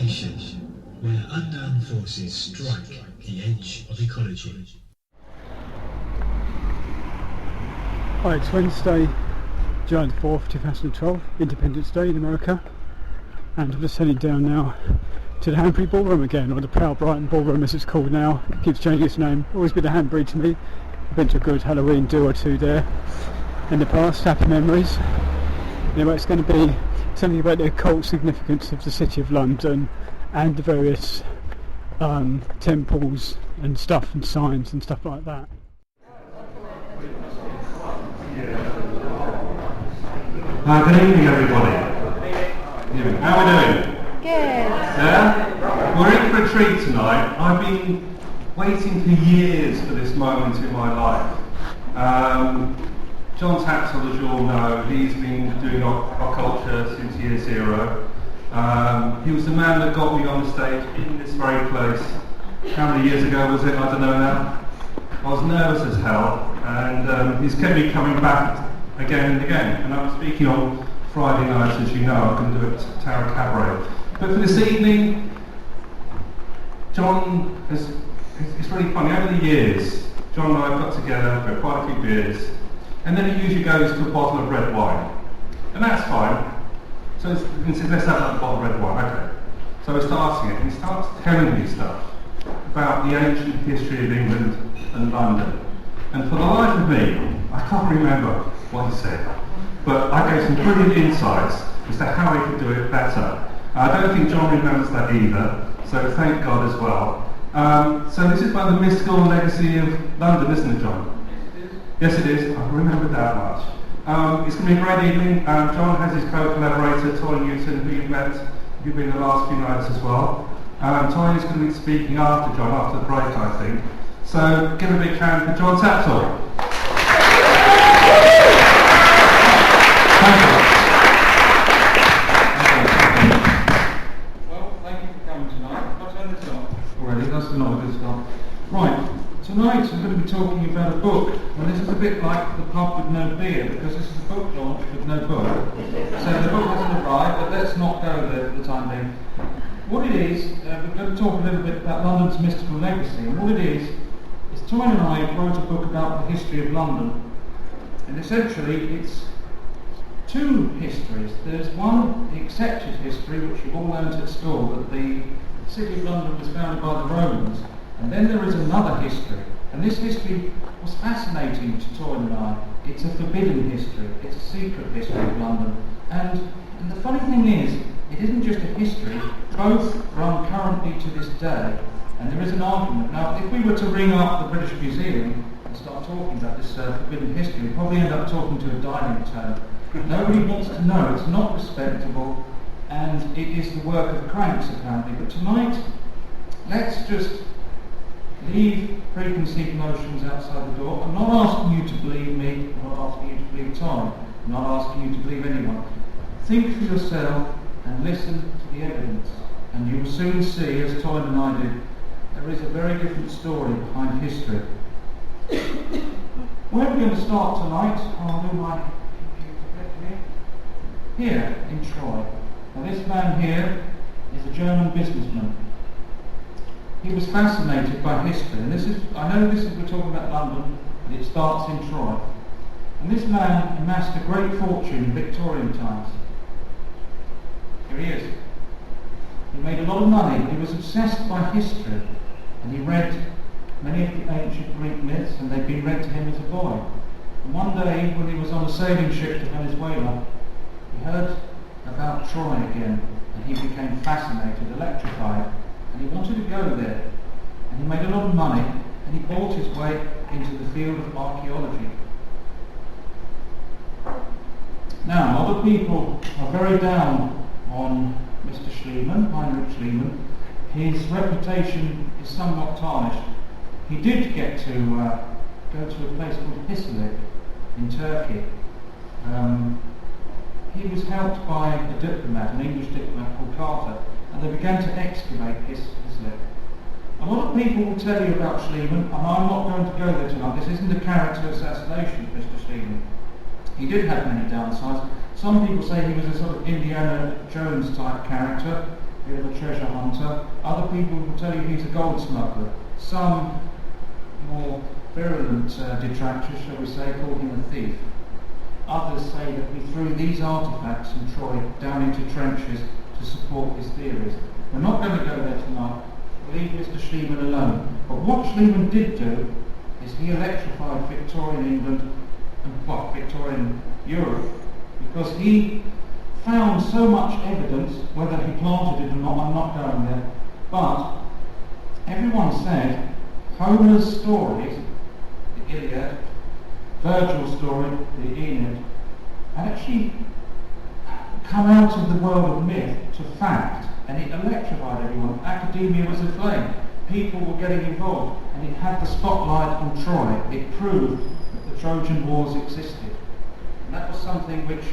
station, where unknown forces strike the edge of ecology. Hi, it's Wednesday, July the 4th, 2012, Independence Day in America, and I'm just heading down now to the Hanbury Ballroom again, or the Proud Brighton Ballroom as it's called now. It keeps changing its name. Always been a Hanbury to me. I've been to a good Halloween do or two there in the past, happy memories. Anyway, it's going to be something about the occult significance of the City of London and the various temples and stuff and signs and stuff like that. Good evening, everybody. How are we doing? Good. Yeah? We're in for a treat tonight. I've been waiting for years for this moment in my life. John Tapsell, as you all know, he's been doing occulture since year zero. He was the man that got me on the stage in this very place. How many years ago was it? I don't know now. I was nervous as hell, and he's kept me coming back again and again. And I'm speaking on Friday nights, as you know. I'm going to do it at Tower Cabaret. But for this evening, John it's really funny. Over the years, John and I have got together for quite a few beers, and then it usually goes to a bottle of red wine. And that's fine. So he says, let's have that bottle of red wine. Okay. So we're starting it, and he starts telling me stuff about the ancient history of England and London. And for the life of me, I can't remember what he said. But I gave some brilliant insights as to how he could do it better. I don't think John remembers that either, so thank God as well. So this is about the mystical legacy of London, isn't it, John? Yes, it is. I remember that much. It's going to be a great evening. John has his co-collaborator, Toyne, who you've met. You've been the last few nights as well. Toyne is going to be speaking after John, after the break, I think. So give a big hand for John Tapsell. Thank you. Well, thank you for coming tonight. I'll turn this on. Already, that's not a good start. Right, tonight I'm going to be talking about a book, and this is a bit like the pub with no beer, because this is a book launch with no book. So the book hasn't arrived, but let's not go there for the time being. What it is, we're going to talk a little bit about London's mystical legacy, and what it is Toyne and I wrote a book about the history of London, and essentially it's two histories. There's one, the accepted history, which you've all learnt at school, that the City of London was founded by the Romans, and then there is another history, and this history was fascinating to Toyne and I. It's a forbidden history, it's a secret history of London, and the funny thing is, it isn't just a history, both run currently to this day. And there is an argument. Now, if we were to ring up the British Museum and start talking about this forbidden history, we'd probably end up talking to a dining tone. Nobody wants to know. It's not respectable, and it is the work of cranks, apparently. But tonight, let's just leave preconceived notions outside the door. I'm not asking you to believe me. I'm not asking you to believe Toyne. I'm not asking you to believe anyone. Think for yourself and listen to the evidence, and you will soon see, as Toyne and I did, there is a very different story behind history. Where are we going to start tonight? I'll do my computer here in Troy. Now this man here is a German businessman. He was fascinated by history, and we're talking about London, and it starts in Troy. And this man amassed a great fortune in Victorian times. Here he is. He made a lot of money. He was obsessed by history. And he read many of the ancient Greek myths, and they'd been read to him as a boy. And one day, when he was on a sailing ship to Venezuela, he heard about Troy again, and he became fascinated, electrified, and he wanted to go there. And he made a lot of money, and he bought his way into the field of archaeology. Now, other people are very down on Mr. Schliemann, Heinrich Schliemann. His reputation is somewhat tarnished. He did get to go to a place called Hisarlik in Turkey. He was helped by a diplomat, an English diplomat called Carter, and they began to excavate Hisarlik. A lot of people will tell you about Schliemann, and I'm not going to go there tonight. This isn't a character assassination of Mr. Schliemann. He did have many downsides. Some people say he was a sort of Indiana Jones type character. a bit of a treasure hunter. Other people will tell you he's a gold smuggler. Some more virulent detractors, shall we say, call him a thief. Others say that he threw these artefacts in Troy down into trenches to support his theories. We're not going to go there tonight. Leave Mr. Schliemann alone. But what Schliemann did do is he electrified Victorian England and Victorian Europe, because he found so much evidence, whether he planted it or not, I'm not going there, but everyone said Homer's stories, the Iliad, Virgil's story, the Aeneid, had actually come out of the world of myth to fact, and it electrified everyone. Academia was aflame. People were getting involved, and it had the spotlight on Troy. It proved that the Trojan Wars existed. And that was something which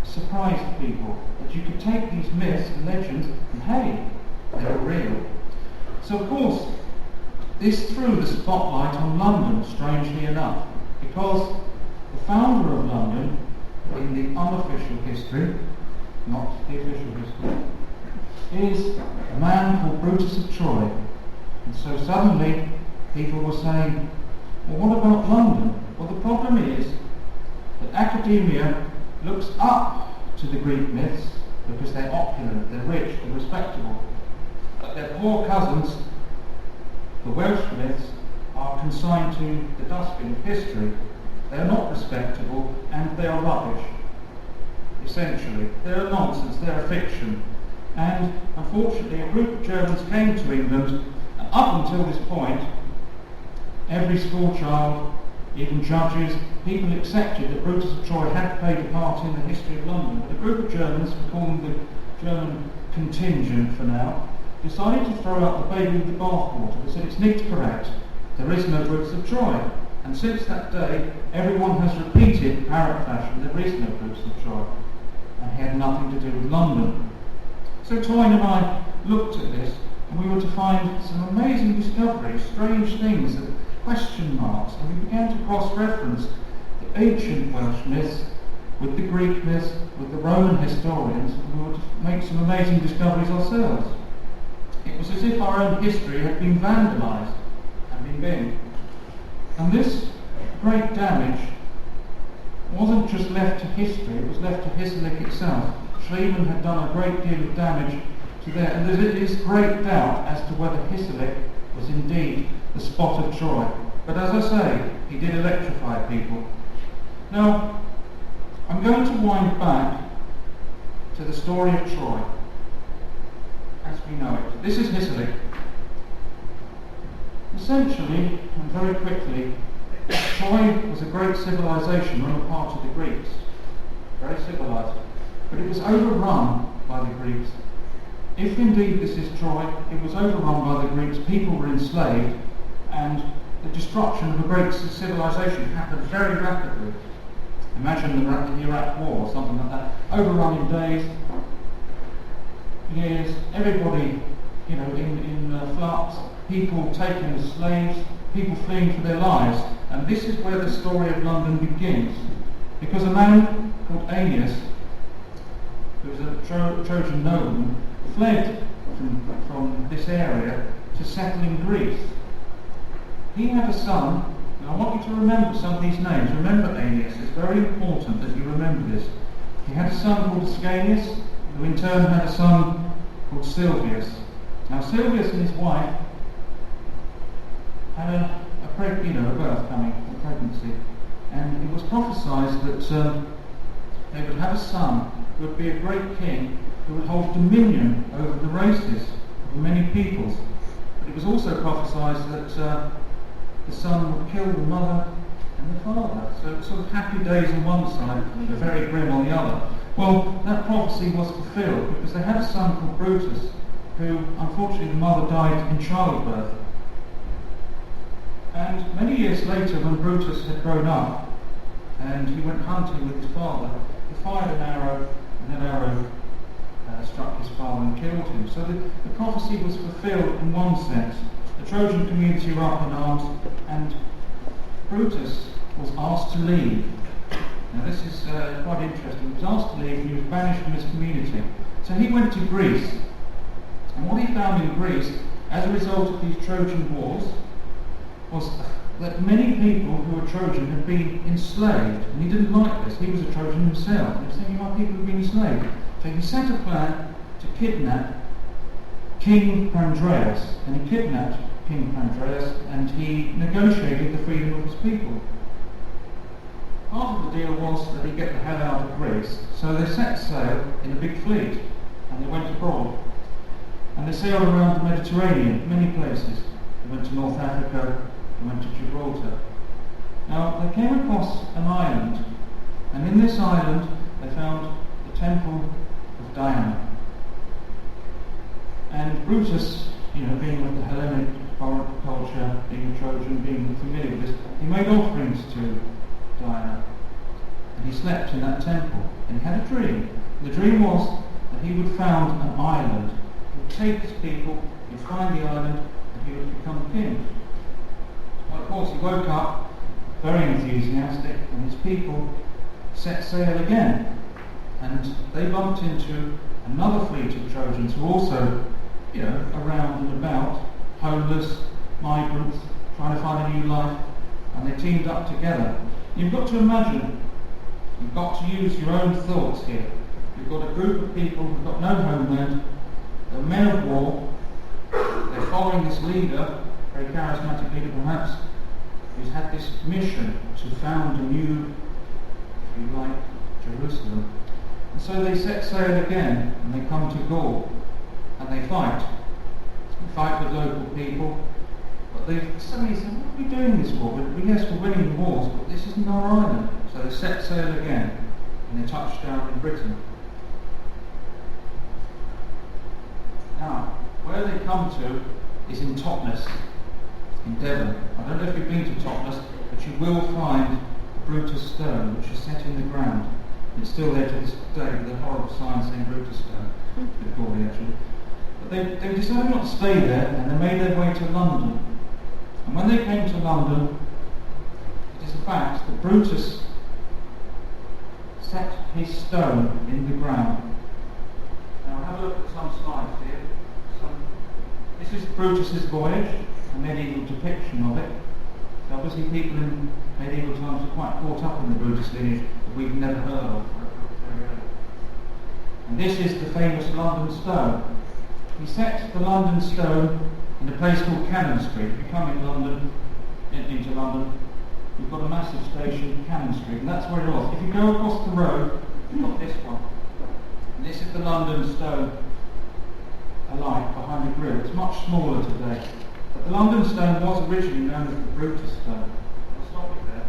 surprised people, that you could take these myths and legends, and hey, they were real. So of course, this threw the spotlight on London, strangely enough, because the founder of London, in the unofficial history, not the official history, is a man called Brutus of Troy. And so suddenly people were saying, well, what about London? Well, the problem is that academia looks up to the Greek myths because they're opulent, they're rich, they're respectable. But their poor cousins, the Welsh myths, are consigned to the dustbin of history. They're not respectable and they are rubbish, essentially. They're nonsense, they're a fiction. And unfortunately a group of Germans came to England, and up until this point every school child, even judges, people accepted that Brutus of Troy had played a part in the history of London. But a group of Germans, we call them the German contingent for now, decided to throw out the baby with the bathwater. They said it's nicht correct, there is no Brutus of Troy. And since that day everyone has repeated parrot fashion, there is no Brutus of Troy, and he had nothing to do with London. So Toyne and I looked at this, and we were to find some amazing discoveries, strange things, question marks, and we began to cross-reference the ancient Welsh myths with the Greek myths, with the Roman historians, and we were to make some amazing discoveries ourselves. It was as if our own history had been vandalised and been binned. And this great damage wasn't just left to history, it was left to Hisarlik itself. Schliemann had done a great deal of damage to there, and there is great doubt as to whether Hisarlik was indeed the spot of Troy. But as I say, he did electrify people. Now, I'm going to wind back to the story of Troy as we know it. This is Hisarlik. Essentially, and very quickly, Troy was a great civilization on the part of the Greeks. Very civilized. But it was overrun by the Greeks. If indeed this is Troy, it was overrun by the Greeks, people were enslaved, and the destruction of a great civilization happened very rapidly. Imagine the Iraq War or something like that. Overrun in days, years, everybody, in flux, people taken as slaves, people fleeing for their lives. And this is where the story of London begins. Because a man called Aeneas, who was a Trojan nobleman, fled from this area to settle in Greece. He had a son, and I want you to remember some of these names. Remember Aeneas, it's very important that you remember this. He had a son called Ascanius, who in turn had a son called Silvius. Now Silvius and his wife had a birth coming, a pregnancy, and it was prophesied that they would have a son who would be a great king who would hold dominion over the races of many peoples. But it was also prophesied that the son would kill the mother and the father. So sort of happy days on one side, but very grim on the other. Well, that prophecy was fulfilled because they had a son called Brutus, who unfortunately the mother died in childbirth. And many years later, when Brutus had grown up and he went hunting with his father, he fired an arrow, and that arrow struck his father and killed him. So the prophecy was fulfilled in one sense. The Trojan community were up in arms, and Brutus was asked to leave. Now this is quite interesting. He was asked to leave and he was banished from his community. So he went to Greece, And what he found in Greece, as a result of these Trojan Wars, was that many people who were Trojan had been enslaved. And he didn't like this. He was a Trojan himself. And he was thinking about people who'd been enslaved. So he set a plan to kidnap King Pandreas. And he kidnapped King Pandreas and he negotiated the freedom of his people. Part of the deal was that he'd get the hell out of Greece. So they set sail in a big fleet and they went abroad. And they sailed around the Mediterranean, many places. They went to North Africa, they went to Gibraltar. Now, they came across an island, and in this island they found the temple of Diana. And Brutus, being of the Hellenic culture, being a Trojan, being familiar with this, he made offerings to Diana. And he slept in that temple, and he had a dream. The dream was that he would found an island. He would take his people, he'd find the island, and he would become king. Well, of course, he woke up very enthusiastic, and his people set sail again. And they bumped into another fleet of Trojans who were also, around and about, homeless, migrants, trying to find a new life, and they teamed up together. You've got to imagine, you've got to use your own thoughts here. You've got a group of people who've got no homeland, they're men of war, they're following this leader, very charismatic leader perhaps, who's had this mission to found a new, if you like, Jerusalem. And so they set sail again, and they come to Gaul, and they fight. They fight with local people, but they suddenly say, what are we doing this for? Yes, we're winning the wars, but this isn't our island. So they set sail again, and they touched down in Britain. Now, where they come to is in Totnes, in Devon. I don't know if you've been to Totnes, but you will find the Brutus stone, which is set in the ground. It's still there to this day with a horrible sign saying Brutus stone, before the actual. But they decided not to stay there, and they made their way to London. And when they came to London, it is a fact that Brutus set his stone in the ground. Now have a look at some slides here. This is Brutus's voyage, a medieval depiction of it. So obviously people in medieval times are quite caught up in the Brutus lineage that we've never heard of. And this is the famous London stone. He set the London stone in a place called Cannon Street. If you come into London, you've got a massive station, Cannon Street, and that's where it was. If you go across the road, you've got this one. And this is the London stone alike behind the grill. It's much smaller today. But the London stone was originally known as the Brutus stone. I'll stop it there.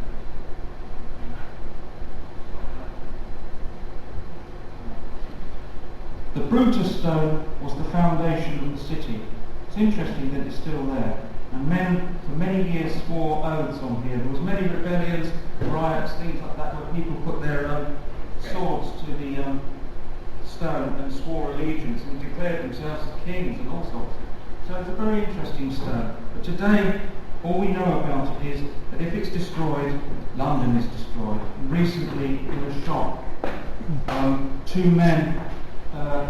The Brutus stone was the foundation of the city. It's interesting that it's still there. And men for many years swore oaths on here. There was many rebellions, riots, things like that, where people put their swords to the stone and swore allegiance and declared themselves as kings and all sorts. So it's a very interesting stone. But today, all we know about it is that if it's destroyed, London is destroyed. And recently, in a shop, two men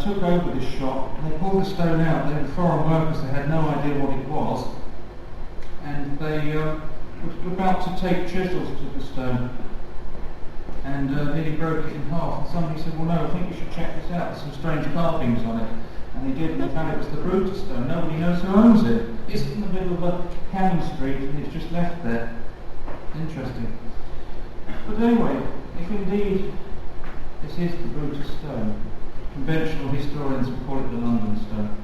took over this shop and they pulled the stone out. They were foreign workers, they had no idea what it was. And they were about to take chisels to the stone and nearly broke it in half. And somebody said, well no, I think you should check this out, there's some strange carvings on it. And they did, and they found it was the Brutus stone. Nobody knows who owns it. It's in the middle of a Cannon Street and it's just left there. Interesting. But anyway, if indeed this is the Brutus stone, conventional historians will call it the London stone,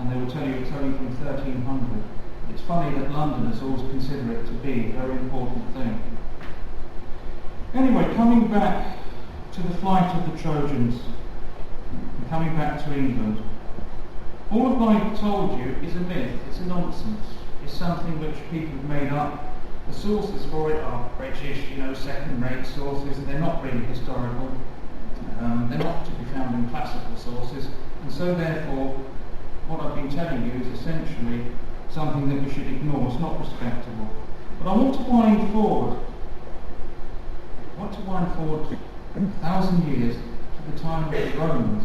and they will tell you it's only from 1300. It's funny that Londoners always consider it to be a very important thing. Anyway, coming back to the flight of the Trojans, and coming back to England, all of what I've told you is a myth, it's a nonsense, it's something which people have made up. The sources for it are British, second-rate sources, and they're not really historical. They're not to be found in classical sources, and so therefore what I've been telling you is essentially something that we should ignore. It's not respectable. But I want to wind forward. 1,000 years to the time of the Romans.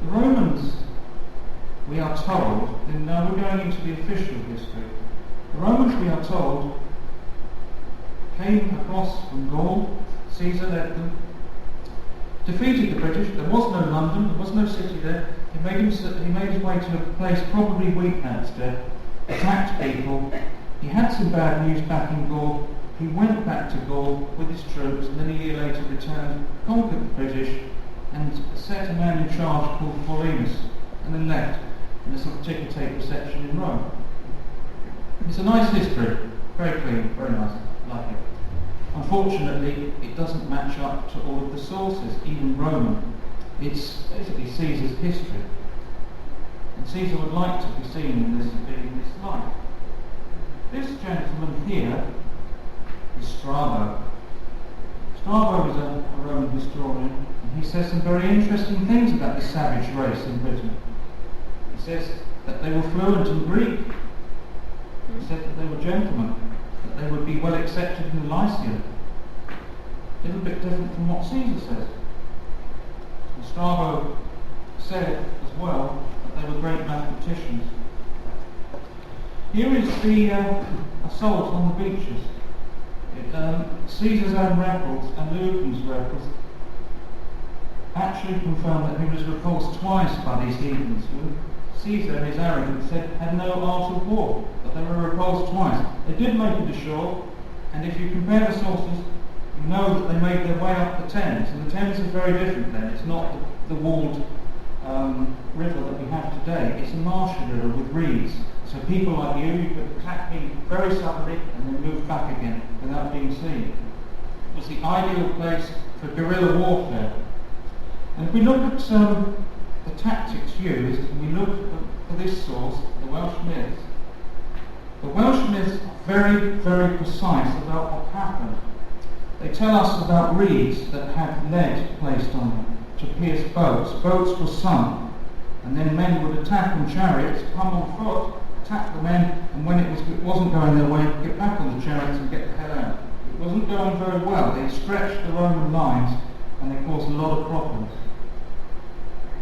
The Romans we are told, then now we're going into the official history. The Romans, we are told, came across from Gaul. Caesar led them, defeated the British. There was no London, there was no city there. He made his way to a place, probably Wheathampstead, attacked people. He had some bad news back in Gaul. He went back to Gaul with his troops, and then a year later returned, conquered the British, and set a man in charge called Paulinus, and then left in a sort of ticker-tape reception in Rome. It's a nice history, very clean, very nice, I like it. Unfortunately, it doesn't match up to all of the sources, even Roman. It's basically Caesar's history. And Caesar would like to be seen in this light. This gentleman here is Strabo. Strabo is a Roman historian, and he says some very interesting things about the savage race in Britain. He says that they were fluent in Greek. He said that they were gentlemen, that they would be well accepted in the Lyceum. A little bit different from what Caesar says. And Strabo said as well that they were great mathematicians. Here is the assault on the beaches. Caesar's own records and Lucan's records actually confirm that he was repulsed twice by these heathens who Caesar, in his arrogance, said had no art of war, but they were repulsed twice. They did make it ashore, and if you compare the sources, you know that they made their way up the Thames, and the Thames is very different then. It's not the walled river that we have today. It's a marshy river with reeds. So people like you could attack me very suddenly and then move back again without being seen. It was the ideal place for guerrilla warfare. And if we look at the tactics used, and we look at this source, the Welsh myths are very, very precise about what happened. They tell us about reeds that had lead placed on them to pierce boats. Boats were sunk, and then men would attack on chariots, come on foot, attack the men, and when it wasn't going their way, get back on the chariots and get the hell out. It wasn't going very well. They stretched the Roman lines, and they caused a lot of problems.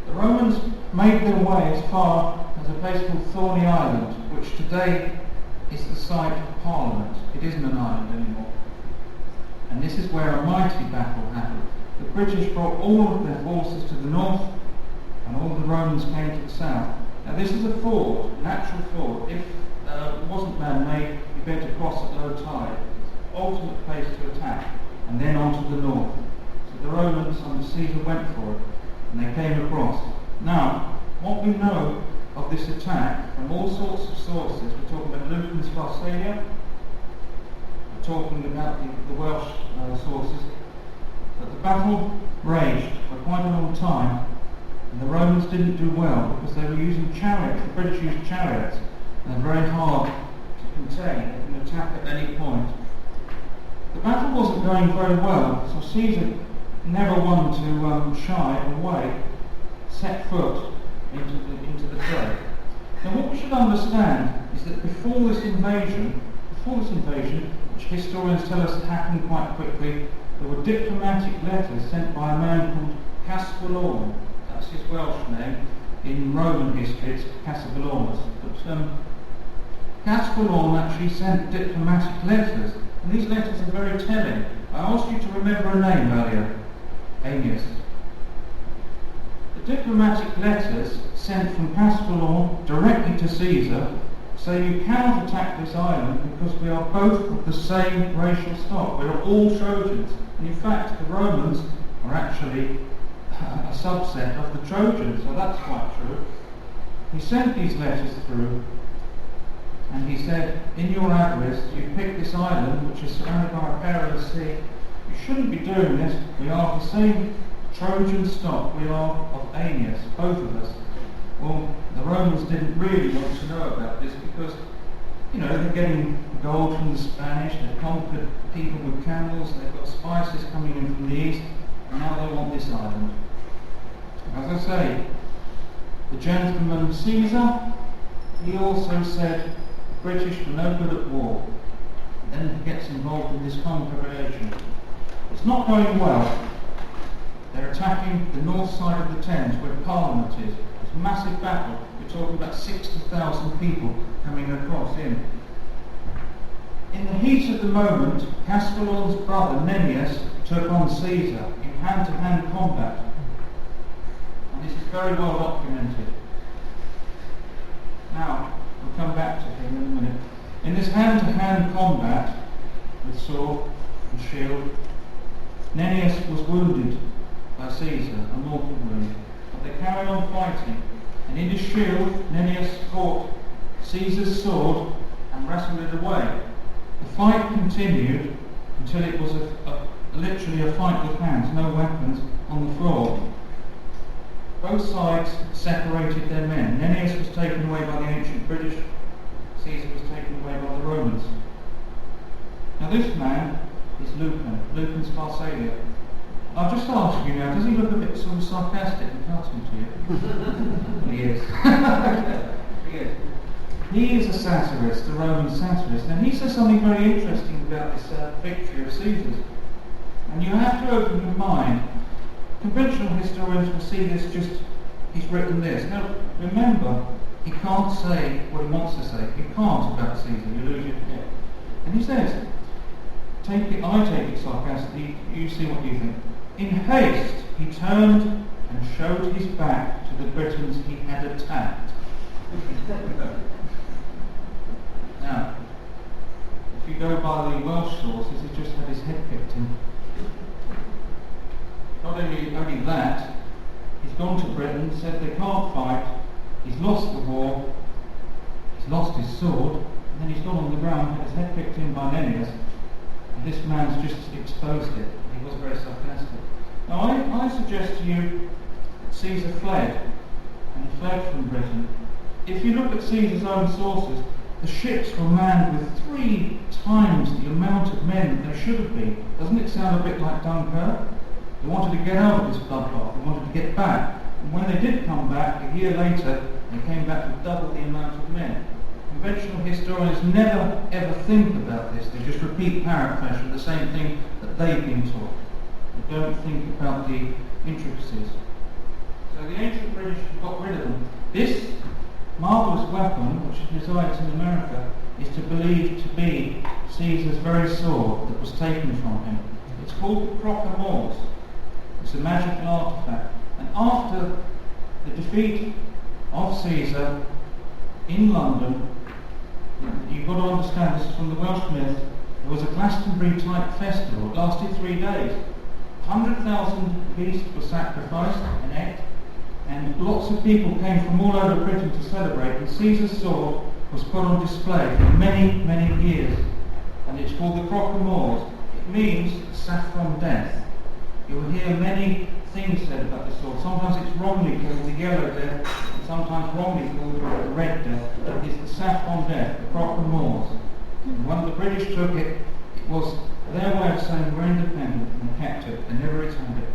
The Romans made their way as far as a place called Thorney Island, which today is the site of Parliament. It isn't an island anymore. And this is where a mighty battle happened. The British brought all of their forces to the north, and all the Romans came to the south. Now this is a ford, a natural ford. If it wasn't man-made, you better cross at low tide. It's the ultimate place to attack, and then on to the north. So the Romans under Caesar went for it, and they came across. Now, what we know of this attack from all sorts of sources, we're talking about Lucan's Pharsalia, we're talking about the Welsh sources, that the battle raged for quite a long time, and the Romans didn't do well because they were using chariots. The British used chariots, and they're very hard to contain. They can attack at any point. The battle wasn't going very well, so Caesar never wanted to shy away, set foot into the fray. Now what we should understand is that before this invasion, which historians tell us happened quite quickly, there were diplomatic letters sent by a man called Caswellorn. That's his Welsh name. In Roman history it's Cassivellaunus. But Caswellorn actually sent diplomatic letters, and these letters are very telling. I asked you to remember a name earlier, Aeneas. The diplomatic letters sent from Caswellorn directly to Caesar say you cannot attack this island because we are both of the same racial stock. We are all Trojans. And in fact, the Romans are actually a subset of the Trojans, so that's quite true. He sent these letters through, and he said, in your avarice, you picked this island, which is surrounded by a perilous sea. You shouldn't be doing this. We are the same Trojan stock. We are of Aeneas, both of us. Well, the Romans didn't really want to know about this because, they're getting gold from the Spanish, they've conquered people with camels, they've got spices coming in from the east, and now they want this island. As I say, the gentleman Caesar, he also said the British were no good at war. And then he gets involved in this confederation. It's not going well. They're attacking the north side of the Thames where Parliament is. It's a massive battle We're talking about 60,000 people coming across in. In the heat of the moment, Castellon's brother Nennius took on Caesar in hand-to-hand combat. And this is very well documented. Now, we'll come back to him in a minute. In this hand-to-hand combat, with sword and shield, Nennius was wounded by Caesar, a mortal wound. But they carried on fighting, and in his shield, Nennius caught Caesar's sword and wrestled it away. The fight continued until it was literally a fight with hands, no weapons, on the floor. Both sides separated their men. Nennius was taken away by the ancient British, Caesar was taken away by the Romans. Now this man is Lucan's Pharsalia. I'll just ask you now, does he look a bit sort of sarcastic and pelting to you? He is. He is. He is a satirist, a Roman satirist. Now he says something very interesting about this victory of Caesar's. And you have to open your mind. Conventional historians will see this just, he's written this. Now remember, he can't say what he wants to say. He can't about Caesar, you lose your head. And he says, I take it sarcastically, you see what you think. In haste, he turned and showed his back to the Britons he had attacked. Now, if you go by the Welsh sources, he just had his head picked in. Not only that, he's gone to Britain, said they can't fight, he's lost the war, he's lost his sword, and then he's gone on the ground, had his head picked in by Nennius, and this man's just exposed it. He was very sarcastic. Now I suggest to you that Caesar fled, and he fled from Britain. If you look at Caesar's own sources, the ships were manned with 3 times the amount of men that there should have been. Doesn't it sound a bit like Dunkirk? They wanted to get out of this bloodbath, they wanted to get back. And when they did come back, a year later, they came back with double the amount of men. Conventional historians never ever think about this. They just repeat parrot fashion, the same thing that they've been taught. They don't think about the intricacies. So the ancient British got rid of them. This marvellous weapon, which resides in America, is believed to be Caesar's very sword that was taken from him. It's called the Proclamors. It's a magical artifact. And after the defeat of Caesar in London, you've got to understand, this is from the Welsh myth, there was a Glastonbury type festival. It lasted 3 days. 100,000 beasts were sacrificed and ate, and lots of people came from all over Britain to celebrate, and Caesar's sword was put on display for many, many years. And it's called the Proclamors. It means saffron death. You will hear many things said about the sword. Sometimes it's wrongly called the yellow death, and sometimes wrongly called the red death. It's the saffron death, the Proclamors. And when the British took it, it was their way of saying we're independent, and they kept it. They never returned it.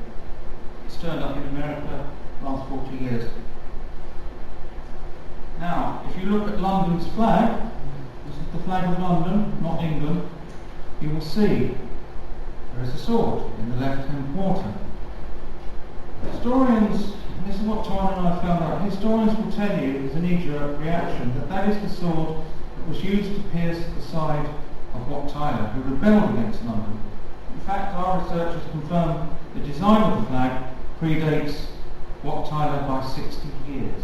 It's turned up in America the last 40 years. Now, if you look at London's flag, this is the flag of London, not England, you will see there is a sword in the left-hand quarter. Historians, and this is what Toyne and I found out, historians will tell you as a knee-jerk reaction that that is the sword that was used to pierce the side of Wat Tyler, who rebelled against London. In fact, our researchers confirm the design of the flag predates Wat Tyler by 60 years.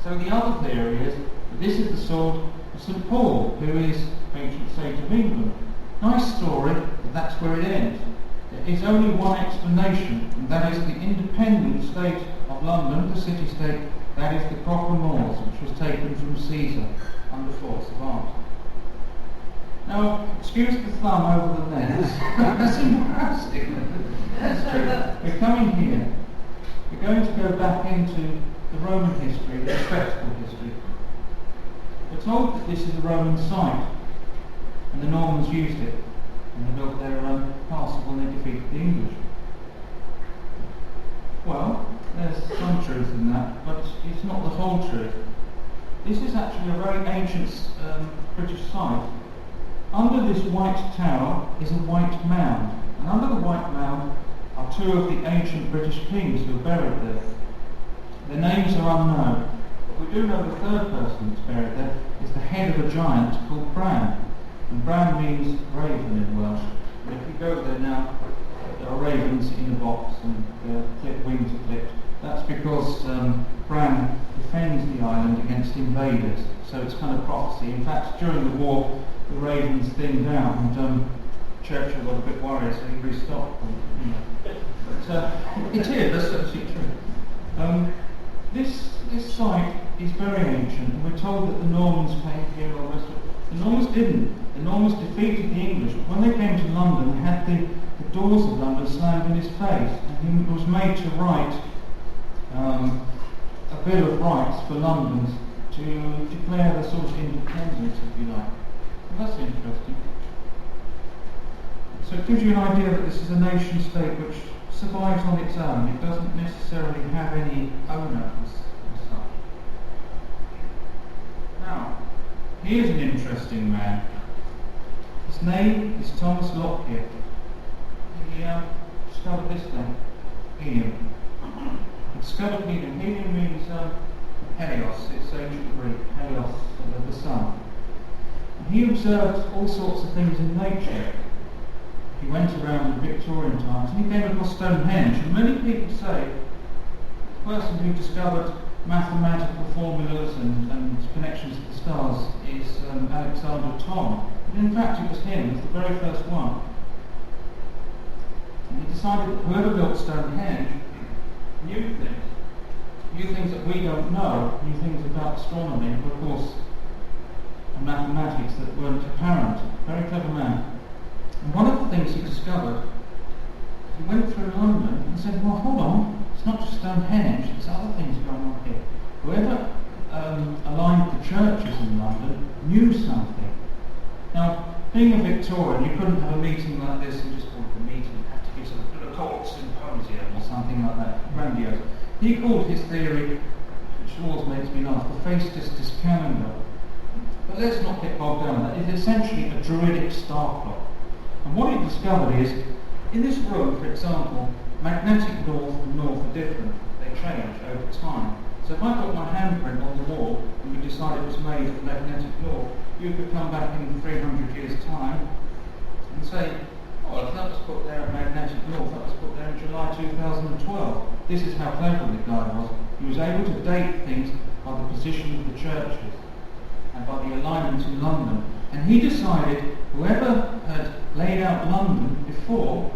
So the other theory is that this is the sword of St. Paul, who is patron saint of England. Nice story, but that's where it ends. There is only one explanation, and that is the independent state of London, the city-state, that is the Proclamors, which was taken from Caesar under force of art. Now, excuse the thumb over the lens. That's embarrassing. That's true. We're coming here. We're going to go back into the Roman history, the respectable history. We're told that this is a Roman site, and the Normans used it, and they built their castle when they defeated the English. Well, there's some truth in that, but it's not the whole truth. This is actually a very ancient British site. Under this white tower is a white mound, and under the white mound are 2 of the ancient British kings who are buried there. Their names are unknown. But we do know the third person that's buried there is the head of a giant called Bran. And Bran means raven in Welsh. And if you go there now, there are ravens in a box and their wings are clipped. That's because Bran defends the island against invaders. So it's kind of prophecy. In fact, during the war, the ravens thinned out and Churchill got a bit worried, so he restocked them. You know. But it is, that's actually true. This site is very ancient, and we're told that the Normans came here or rest of it. The Normans didn't. The Normans defeated the English. When they came to London, they had the doors of London slammed in his face, and he was made to write a Bill of Rights for London to declare the sort of independence, if you like. Well, that's interesting. So it gives you an idea that this is a nation state which survives on its own. It doesn't necessarily have any owner as such. Now, here's an interesting man. His name is Thomas Lockyer. He discovered this thing, helium. He discovered helium. Helium means helios. It's ancient Greek, helios, the sun. And he observed all sorts of things in nature. He went around in Victorian times and he came across Stonehenge, and many people say the person who discovered mathematical formulas and connections to the stars is Alexander Toyne. But in fact it was him, it was the very first one. And he decided that whoever built Stonehenge knew things that we don't know, knew things about astronomy, and of course and mathematics that weren't apparent. Very clever man. And one of the things he discovered, he went through London and said, well, hold on, it's not just Stonehenge, there's other things going on here. Whoever aligned the churches in London knew something. Now, being a Victorian, you couldn't have a meeting like this and just call it a meeting. It had to be sort of a court symposium or something like that, grandiose. He called his theory, which always makes me laugh, the Facetistus calendar. But let's not get bogged down in that. It's essentially a druidic star clock. And what he discovered is, in this room, for example, magnetic north and north are different. They change over time. So if I put my handprint on the wall and we decide it was made of magnetic north, you could come back in 300 years' time and say, oh, if that was put there at magnetic north, that was put there in July 2012. This is how clever the guy was. He was able to date things by the position of the churches and by the alignment in London. And he decided whoever had laid out London before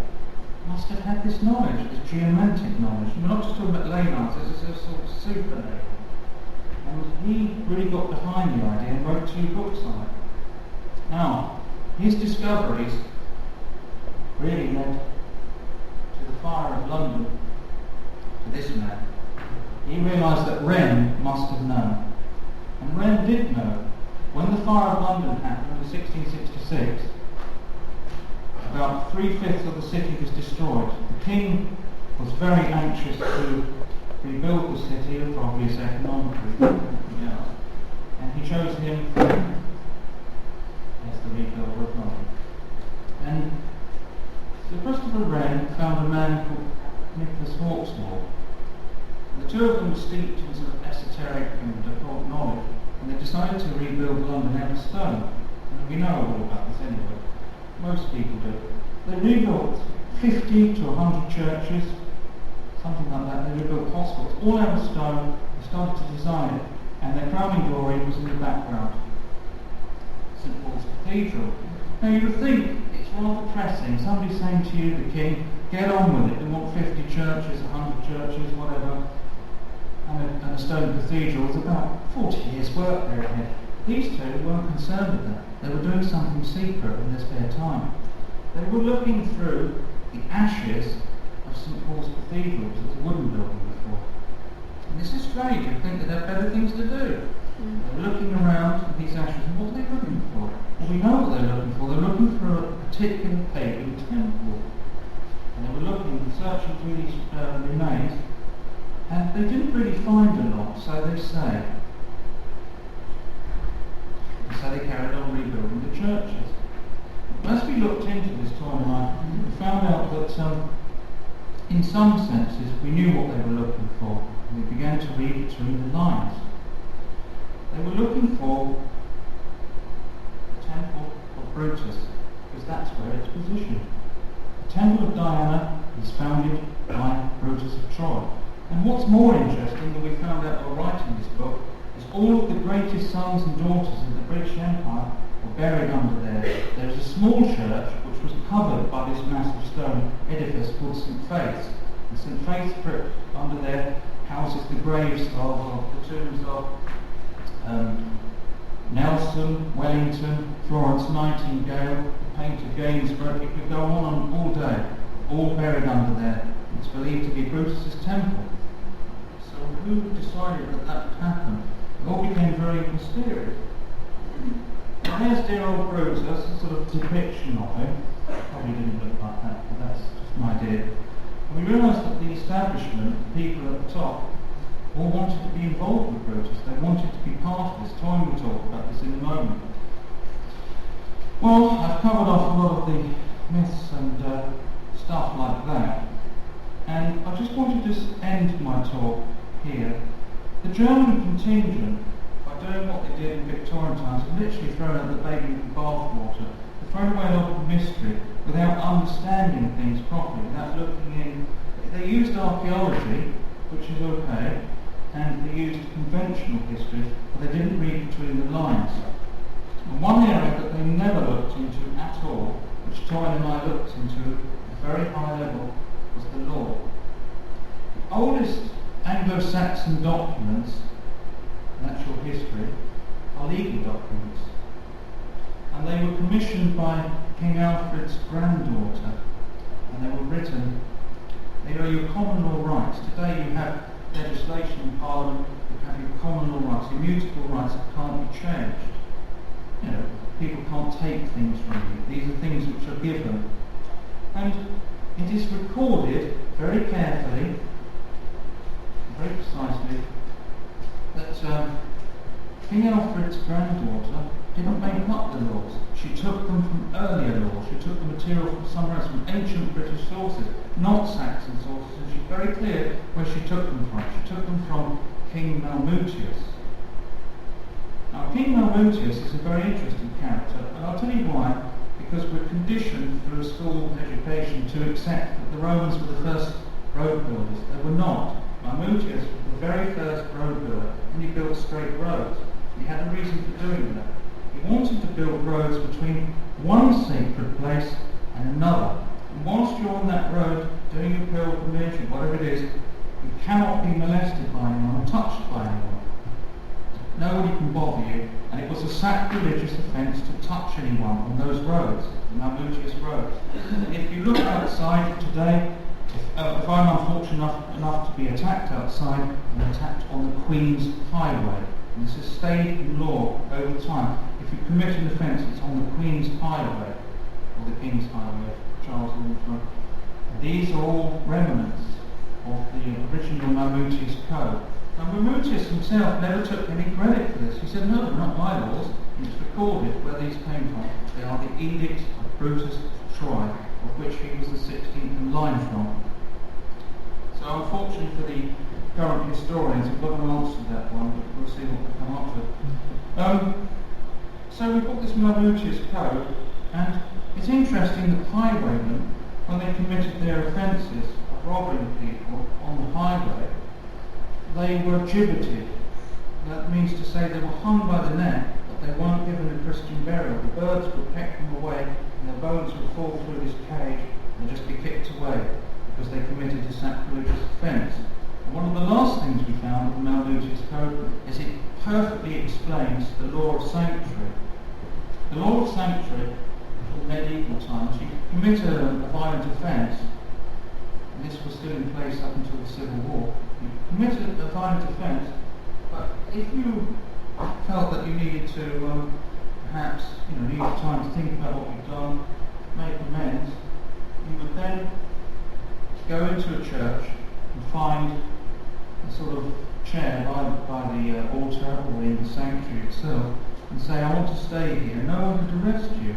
must have had this knowledge, this geomantic knowledge. We're not just talking about ley lines, this is a sort of super ley. And he really got behind the idea and wrote 2 books on it. Now, his discoveries really led to the fire of London, to this man. He realised that Wren must have known. And Wren did know. When the fire of London happened in 1666, about 3/5 of the city was destroyed. The king was very anxious to rebuild the city for obvious economic reasons. And he chose him as the rebuilder of London. And Sir Christopher Wren found a man called Nicholas Hawksmoor. The two of them were steeped in sort of esoteric and occult knowledge, and they decided to rebuild London out of stone. And we know all about this anyway. Most people do. They rebuilt 50 to 100 churches, something like that. They rebuilt hospitals, all out of stone. They started to design it, and their crowning glory was in the background. St Paul's Cathedral. Now you would think it's rather pressing. Somebody saying to you, the king, get on with it. They want 50 churches, 100 churches, whatever. And a stone cathedral was about 40 years' work there ahead. These two weren't concerned with that. They were doing something secret in their spare time. They were looking through the ashes of St Paul's Cathedral, which was a wooden building before. And this is strange. You'd think they'd have better things to do. They're looking around at these ashes, and what are they looking for? Well, we know what they're looking for. They're looking for a particular pagan temple. And they were looking, searching through these remains, and they didn't really find a lot, so they say. And so they carried on rebuilding the churches. As we looked into this timeline, we found out that in some senses we knew what they were looking for, and we began to read between the lines. They were looking for the temple of Brutus, because that's where it's positioned. The temple of Diana is founded by Brutus of Troy. And what's more interesting than we found out while writing this book is all of the greatest sons and daughters of the British Empire were buried under there. There's a small church which was covered by this massive stone edifice called St. Faith's. And St. Faith's crypt under there houses the graves of the tombs of Nelson, Wellington, Florence Nightingale, the painter Gainsborough. It could go on all day, all buried under there. It's believed to be Brutus's temple. So who decided that that would happen? It all became very mysterious. Now there's dear old Brutus, a sort of depiction of him. Probably didn't look like that, but that's just an idea. And we realised that the establishment, the people at the top, all wanted to be involved with Brutus. They wanted to be part of this. Toyne will talk about this in a moment. Well, I've covered off a lot of the myths and stuff like that. And I just wanted to end my talk here. The German contingent, by doing what they did in Victorian times, have literally thrown out the baby with the bathwater. They've thrown away a lot of mystery without understanding things properly, without looking in. They used archaeology, which is okay, and they used conventional history, but they didn't read between the lines. And one area that they never looked into at all, which Toyne and I looked into at a very high level, was the law. The oldest Anglo-Saxon documents, natural history, are legal documents. And they were commissioned by King Alfred's granddaughter, and they were written. They are your common law rights. Today you have legislation in Parliament, you have your common law rights, immutable rights that can't be changed. You know, people can't take things from you. These are things which are given. And it is recorded very carefully, very precisely, that King Alfred's granddaughter didn't make up the laws. She took them from earlier laws. She took the material from somewhere else, from ancient British sources, not Saxon sources, and she's very clear where she took them from. She took them from King Malmutius. Now, King Malmutius is a very interesting character, and I'll tell you why. Because we're conditioned through a school education to accept that the Romans were the first road builders. They were not. Malmutius was the very first road builder, and he built straight roads. He had a reason for doing that. He wanted to build roads between one sacred place and another. And whilst you're on that road, doing your pilgrimage or whatever it is, you cannot be molested by anyone or touched by anyone. Nobody can bother you, and it was a sacrilegious offence to touch anyone on those roads, the Malmutius roads. And if you look outside today, if I'm unfortunate enough to be attacked outside, I'm attacked on the Queen's Highway. And this has stayed in law over time. If you commit an offence, it's on the Queen's Highway, or the King's Highway, Charles Lawrence. These are all remnants of the original Malmutius Code. Now, Malmutius himself never took any credit for this. He said, no, they're not my laws. And it's recorded where these came from. They are the edicts of Brutus of Troy, of which he was the 16th in line from. So unfortunately for the current historians, we've got an answer to that one, but we'll see what we come up with. So we've got this Malmutius Code, and it's interesting that highwaymen, when they committed their offences of robbing people on the highway, they were gibbeted. That means to say they were hung by the neck, but they weren't given a Christian burial. The birds would peck them away, and their bones would fall through this cage and just be kicked away because they committed a sacrilegious offence. And one of the last things we found in the Malmutius Code is it perfectly explains the law of sanctuary. The law of sanctuary, in medieval times, you commit a violent offence, and this was still in place up until the Civil War. You committed a violent offence, but if you felt that you needed to perhaps need time to think about what you've done, make amends, you would then go into a church and find a sort of chair by the altar or in the sanctuary itself and say, I want to stay here. No one could arrest you.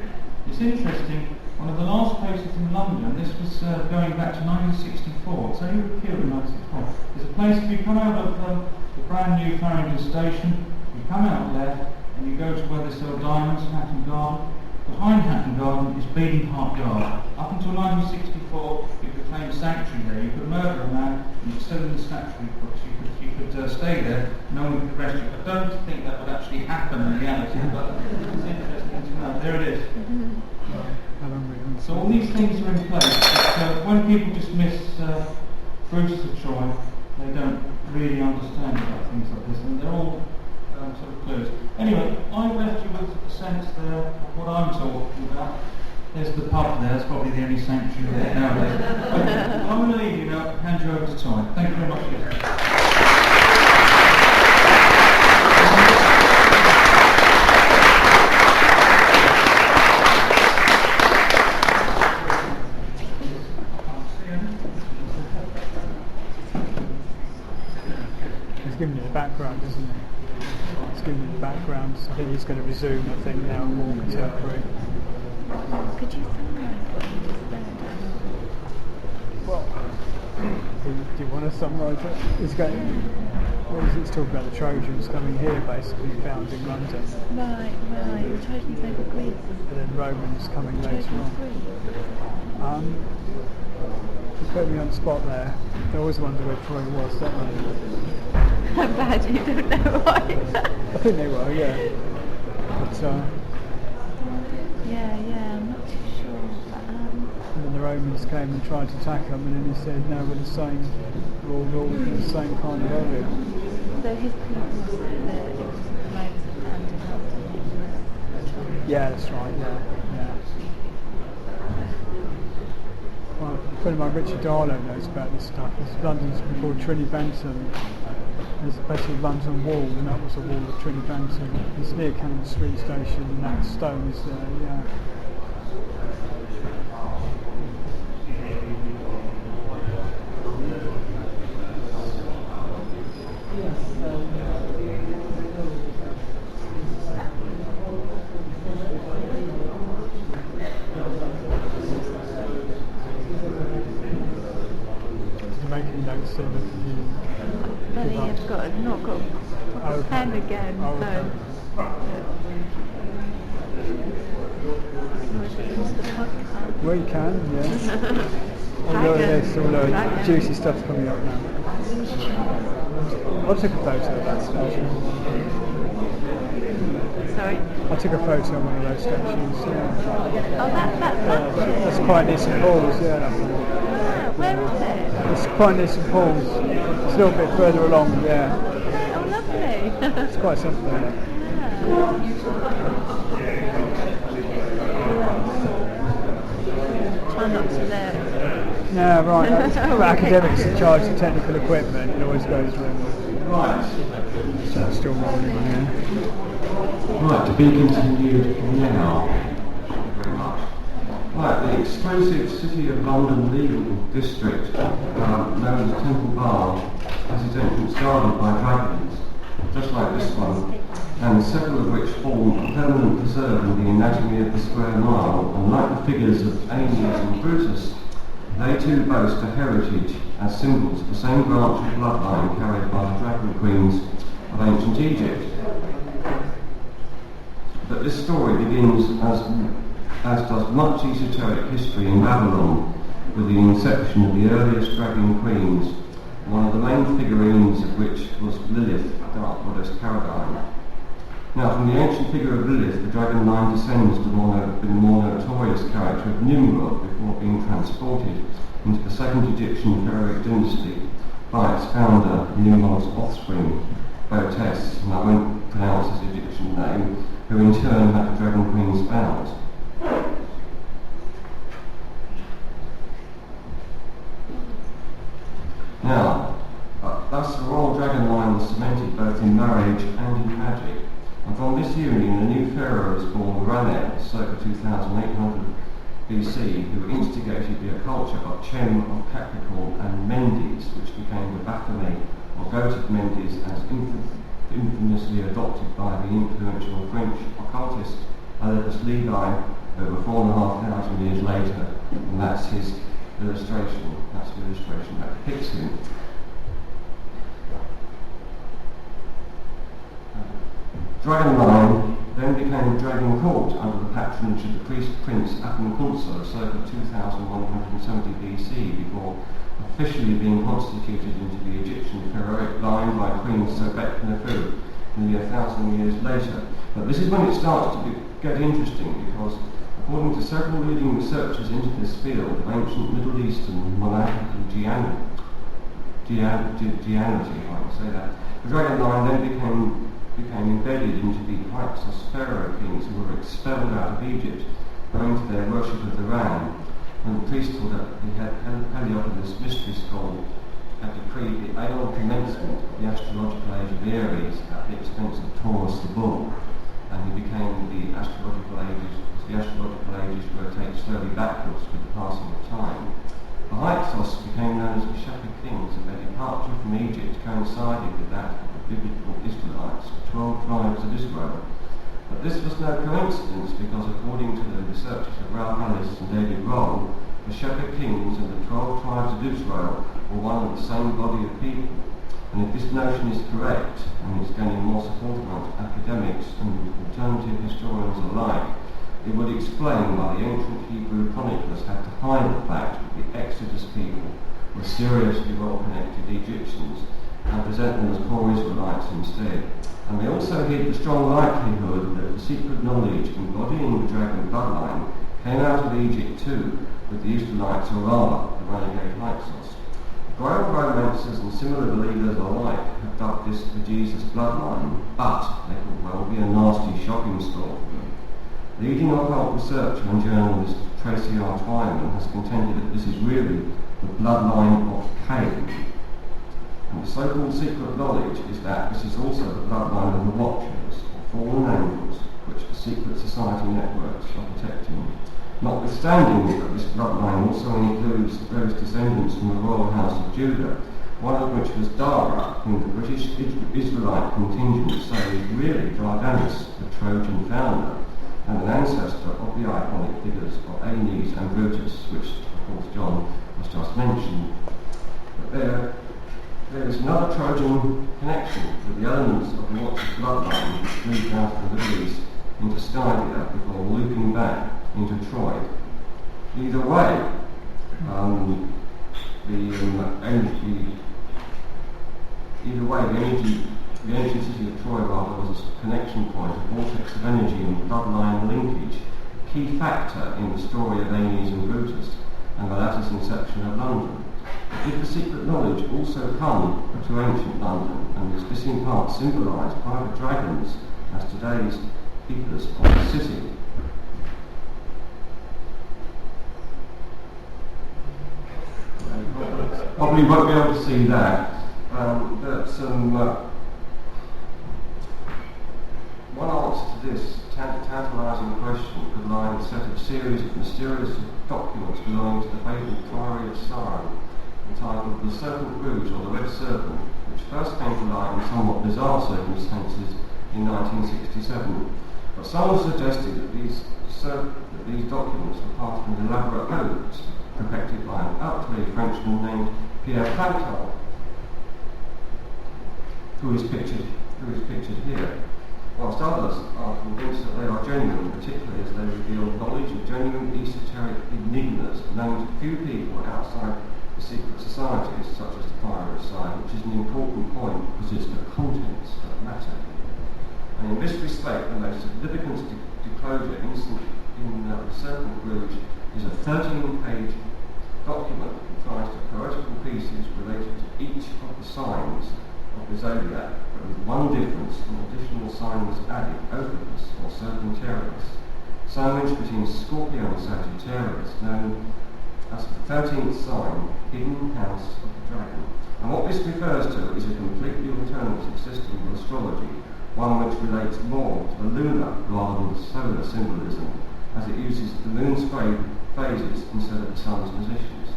It's interesting, one of the last places in London, this was going back to 1964, so you were killed in 1964. There's a place, if you come out of the brand new Farringdon station, you come out there and you go to where they sell diamonds, Hatton Garden. Behind Hatton Garden is Beating Heart Yard. Up until 1964, you could claim sanctuary there. You could murder a man and you could sell in the statutory books. You could stay there, no one could arrest you. I don't think that would actually happen in reality, but it's interesting to know. There it is. So all these things are in place, but when people dismiss Bruce of Toyne, they don't really understand about things like this, and they're all sort of clues. Anyway, I left you with a sense there of what I'm talking about. There's the pub there, that's probably the only sanctuary there nowadays. Okay, I'm going to leave you now and hand you over to Toyne. Thank you very much for your time. He's giving you the background, isn't he? He's giving you the background. I think he's going to resume, I think, now more contemporary. Could you summarise what you just said? Well, do you want to summarise it? He's going. Well, he's talking about the Trojans coming here, basically founding London. Right. The Trojans over Greece. And then Romans coming later Trojans on. Greece. You put me on the spot there. I always wonder where Troy was, don't they? I'm glad you don't know why. I think they were, yeah. But, yeah, I'm not too sure. But, and then the Romans came and tried to attack them, and then he said, no, we're the same, we're all in the same kind of area. so his people said that it was the Romans that founded London. Yeah, that's right, yeah. Well, a friend of mine, Richard Darlow, knows about this stuff. London's been called Trinibantum. There's a place called London Wall, and that was a wall of Trinibantum. It's near Cannon Street Station, and that stone is there, yeah. Making notes in the But I've not got a pen again, so. Well, you can, yeah. Although there's all juicy stuff coming up now. I took a photo of that statue. Sorry? I took a photo of one of those statues, yeah. Oh, That's quite near St Paul's, yeah. where is it? It's quite near St Paul's. It's a little bit further along, yeah. Oh, lovely. It's quite something. Try not to look. No, right. That's for academics in charge of technical equipment. It always goes wrong. Right. So it's still rolling on here. Right, to be continued now. Thank you very much. Right, the exclusive City of London legal district, known as Temple Bar, has its entrance guarded by dragons, just like this one, and several of which form a permanent preserve in the anatomy of the square mile, and like the figures of Aeneas and Brutus, they too boast a heritage as symbols of the same branch of bloodline carried by the dragon queens of ancient Egypt. But this story begins as does much esoteric history in Babylon, with the inception of the earliest dragon queens, one of the main figurines of which was Lilith, the dark goddess Caradine. Now, from the ancient figure of Lilith, the dragon line descends to the more notorious character of Nimrod before being transported into the second Egyptian pharaohic dynasty by its founder, Nimrod's offspring, Botes, and I won't pronounce his Egyptian name, who in turn had the dragon queen's spouse. Now, thus the royal dragon line was cemented both in marriage and in magic, and from this union a new pharaoh was born, Ranet, circa 2800 BC, who instigated the occulture of Chem of Capricorn and Mendes, which became the Baphomet or goat of Mendes, as infamously adopted by the influential French occultist Alibus Levi over 4,500 years later, and that's his illustration. That's the illustration that depicts him. Dragon Line then became Dragon Court under the patronage of the priest Prince Akenkulso circa 2170 BC before officially being constituted into the Egyptian pharaohic line by Queen Sobek Nefu nearly 1,000 years later. But this is when it starts to get interesting, because according to several leading researchers into this field of ancient Middle Eastern monarchical genealogy, if I can say that, the Dragon Line then became embedded into the Hyksos pharaoh kings who were expelled out of Egypt, owing to their worship of the ram, and the priesthood of the Heliopolis mystery scholar had decreed the aeon commencement of the astrological age of Aries at the expense of Taurus the bull, and he became the astrological ages. The astrological ages rotate slowly backwards with the passing of time. The Hyksos became known as the Shepherd Kings, and their departure from Egypt coincided with that of the biblical Israelites, the 12 tribes of Israel. But this was no coincidence, because according to the researchers of Ralph Ellis and David Roll, the Shepherd Kings and the 12 tribes of Israel were one and the same body of people. And if this notion is correct, and it's gaining more support amongst academics and alternative historians alike, it would explain why the ancient Hebrew chroniclers had to hide the fact that the Exodus people were seriously well-connected Egyptians and present them as poor Israelites instead. And they also hid the strong likelihood that the secret knowledge embodying the dragon bloodline came out of Egypt too, with the Israelites, or rather, the renegade Hyksos. Royal romancers and similar believers alike have dubbed this the Jesus bloodline, but they could well be a nasty shopping store for them. Leading occult researcher and journalist Tracy R. Toyne has contended that this is really the bloodline of Cain. And the so-called secret knowledge is that this is also the bloodline of the Watchers, or fallen angels, which the secret society networks are protecting. Notwithstanding that this bloodline also includes those descendants from the royal house of Judah, one of which was Dara, whom the British Israelite contingent say is really Dardanus, the Trojan founder, and an ancestor of the iconic figures of Aeneas and Brutus, which of course John has just mentioned. But there is another Trojan connection with the elements of the Watchers bloodline which moved out of the Middle East into Scythia before looping back into Troy. Either way, the ancient city of Troy was a connection point, a vortex of energy and bloodline linkage, a key factor in the story of Aeneas and Brutus and the latter's inception of London. Did the secret knowledge also come to ancient London, and is this in part symbolised by the dragons as today's keepers of the city? Probably won't be able to see that. One answer to this tantalising question could lie in a set of series of mysterious documents belonging to the fabled Priory of Sarum, entitled The Serpent Rouge, or the Red Serpent, which first came to light in somewhat bizarre circumstances in 1967. But some have suggested that these documents were part of an elaborate hoax perfected by an utterly Frenchman named Pierre Plantin, who is pictured here, whilst others are convinced that they are genuine, particularly as they reveal knowledge of genuine esoteric enigmas known to few people outside the secret societies, such as the Priory of Sarum, which is an important point because it's the contents that matter. And in this respect, the most significant disclosure in the Serpent Rouge is a 13-page document comprised of poetical pieces related to each of the signs of the zodiac, but with one difference: an additional sign was added, Ophiuchus, or Serpentarius, sandwiched between Scorpio and Sagittarius, known as the 13th sign, hidden house of the dragon. And what this refers to is a completely alternative system of astrology, one which relates more to the lunar rather than solar symbolism, as it uses the moon's phases instead of the sun's positions.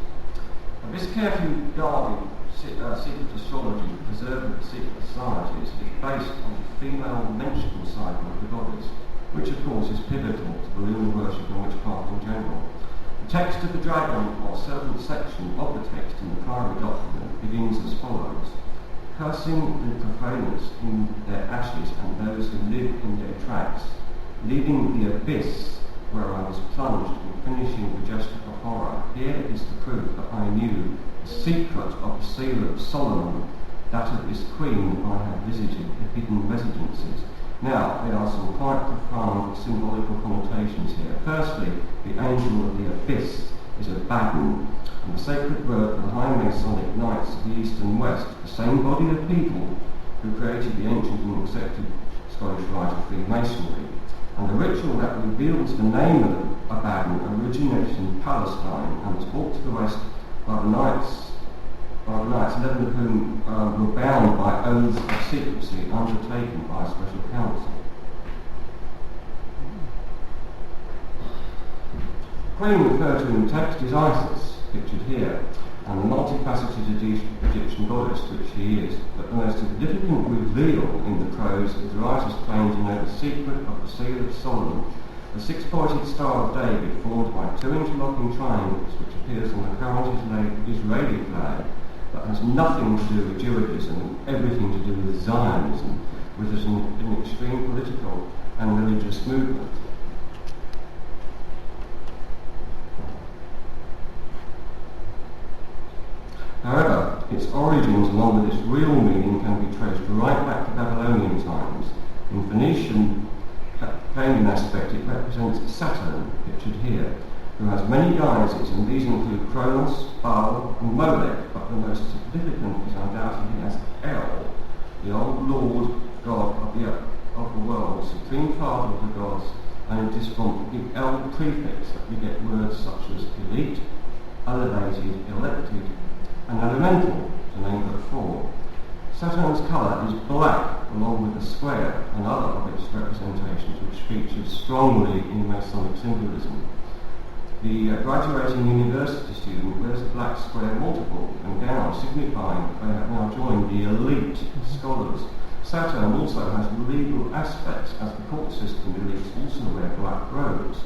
And this carefully guarded secret astrology preserved in the secret societies is based on the female menstrual cycle of the goddess, which of course is pivotal to the lunar worship and witchcraft in general. The text of the dragon, or serpent section of the text in the Priory document, begins as follows: cursing the profaners in their ashes and those who live in their tracks, leaving the abyss where I was plunged and finishing with just a horror. Here is the proof that I knew the secret of the seal of Solomon, that of this queen I have visited the hidden residences. Now, there are some quite profound symbolical connotations here. Firstly, the angel of the abyss is Abaddon, and the sacred word for the high Masonic Knights of the East and West, the same body of people who created the ancient and accepted Scottish rite of Freemasonry. And the ritual that reveals the name of Abaddon originates in Palestine and was brought to the West by the Knights, 11 of whom were bound by oaths of secrecy undertaken by a special council. The queen referred to in the text is Isis, pictured here, and the multifaceted Egyptian goddess which she is. But the most significant reveal in the prose is the writer's claim to know the secret of the seal of Solomon, the six-pointed Star of David formed by two interlocking triangles which appears on the current Israeli flag, but has nothing to do with Judaism and everything to do with Zionism, which is an extreme political and religious movement. However, its origins along with its real meaning can be traced right back to Babylonian times. In Phoenician pagan aspect, it represents Saturn, pictured here, who has many guises, and these include Kronos, Baal, and Molech, but the most significant is undoubtedly as El, the old Lord God of the world, supreme father of the gods, and it is from the El prefix that we get words such as elite, elevated, elected, and elemental, to name but four. Saturn's colour is black, along with the square and other of its representations, which features strongly in Masonic symbolism. The graduating university student wears a black square multiple and gown, signifying that they have now joined the elite scholars. Saturn also has legal aspects, as the court system elites also wear black robes.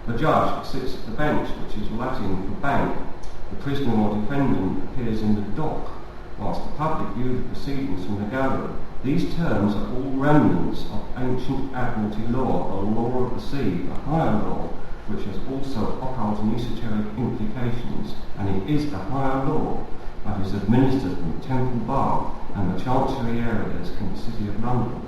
The judge sits at the bench, which is Latin for bank. The prisoner or defendant appears in the dock, whilst the public view the proceedings from the gallery. These terms are all remnants of ancient Admiralty law, the law of the sea, the higher law, which has also occult and esoteric implications, and it is the higher law that is administered from Temple Bar and the Chancery areas in the City of London.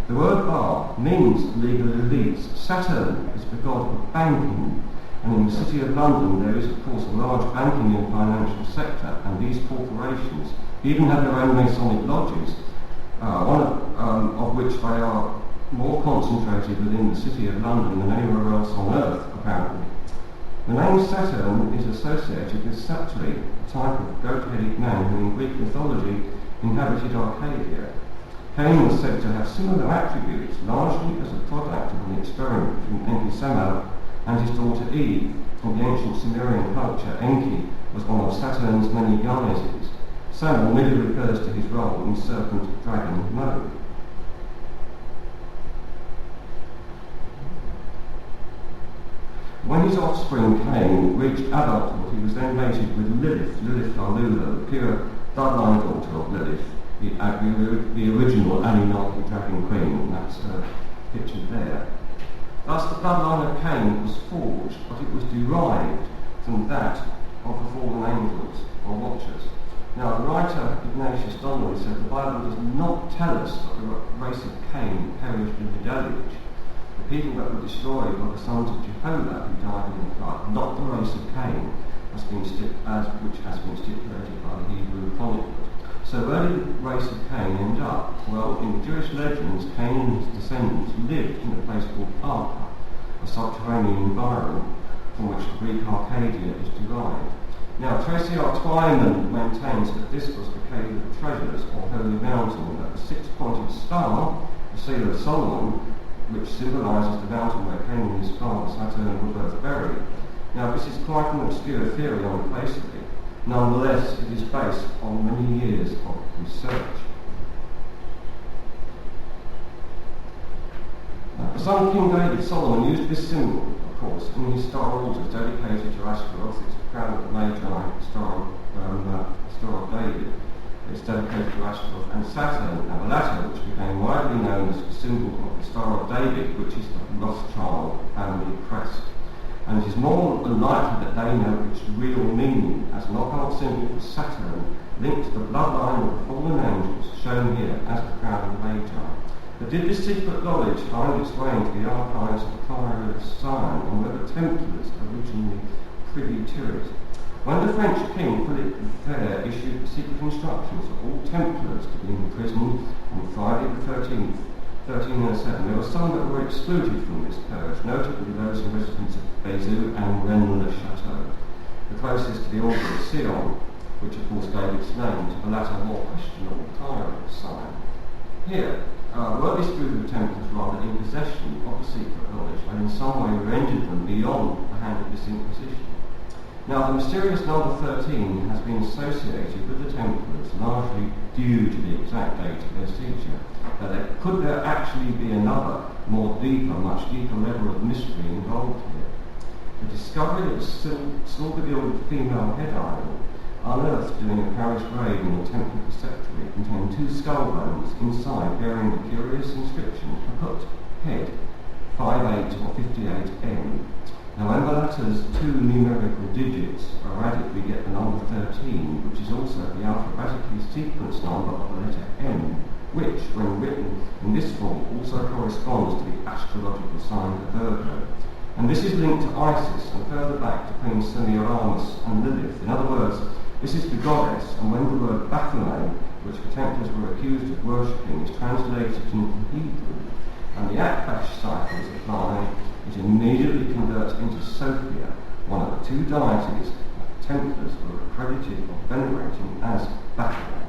The word bar means legal elites. Saturn is the god of banking, and in the City of London there is of course a large banking and financial sector, and these corporations even have their own Masonic lodges, one of which they are more concentrated within the City of London than anywhere else on earth, apparently. The name Saturn is associated with Satri, a type of goat-headed man who in Greek mythology inhabited Arcadia. Cain was said to have similar attributes, largely as a product of an experiment between Enki Sama and his daughter Eve. In the ancient Sumerian culture, Enki was one of Saturn's many guises. Samuel merely refers to his role in serpent-dragon mode. When his offspring Cain reached adulthood, he was then mated with Lilith Larlula, the pure bloodline daughter of Lilith, the original Anunnaki dragon queen, and that's pictured there. Thus the bloodline of Cain was forged, but it was derived from that of the fallen angels, or watchers. Now the writer Ignatius Donnelly said the Bible does not tell us that the race of Cain perished in the deluge. The people that were destroyed were the sons of Jehovah who died in the flood, not the race of Cain, which has been stipulated by the Hebrew Chronicles. So where did the race of Cain end up? Well, in the Jewish legends, Cain and his descendants lived in a place called Arca, a subterranean environment from which the Greek Arcadia is derived. Now, Tracy R. Toyne maintains that this was the Cave of Treasures, or Holy Mountain, that the six-pointed star, the seal of Solomon, which symbolises the mountain where Cain and his father Saturn were both buried. Now, this is quite an obscure theory on the face of it. Nonetheless, it is based on many years of research. The son of King David, Solomon, used this symbol, of course, in his star altars dedicated to Ashtaroth, its crown of the Magi, Star of David. It's dedicated to Ashtaroth and Saturn, and the latter, which became widely known as the symbol of the Star of David, which is the Rothschild family crest. And it is more than likely that they know its real meaning, as an occult symbol for Saturn linked to the bloodline of the fallen angels, shown here as the crown of Magi. But did this secret knowledge find its way into the archives of the Priory of Sion, and were the Templars originally privy to it? When the French king Philip the Fair issued secret instructions for all Templars to be imprisoned on Friday the 13th, 1307, there were some that were excluded from this purge, notably those in residence at Bézieux and Rennes-le-Château, the closest to the Order of Sion, which of course gave its name to the latter more questionable Priory of Sion. Here, were this group of Templars rather in possession of the secret knowledge, and in some way rendered them beyond the hand of this Inquisition? Now, the mysterious number 13 has been associated with the Templars largely due to the exact date of their seizure. Could there actually be another, much deeper level of mystery involved here? The discovery of a silver-gilded female head idol, unearthed during a parish raid in the Templar Preceptory, contained 2 skull bones inside bearing the curious inscription, Kaput, head, 58 or 58M. Now, when the latter's 2 numerical digits are added, we get the number 13, which is also the alphabetically sequenced number of the letter M, which, when written in this form, also corresponds to the astrological sign of Virgo. And this is linked to Isis and further back to Queen Semiramis and Lilith. In other words, this is the goddess, and when the word Baphomet, which the Templars were accused of worshipping, is translated into Hebrew, and the Akbash ciphers apply, it immediately converts into Sophia, one of the 2 deities that the Templars were accredited of venerating as Baphomet.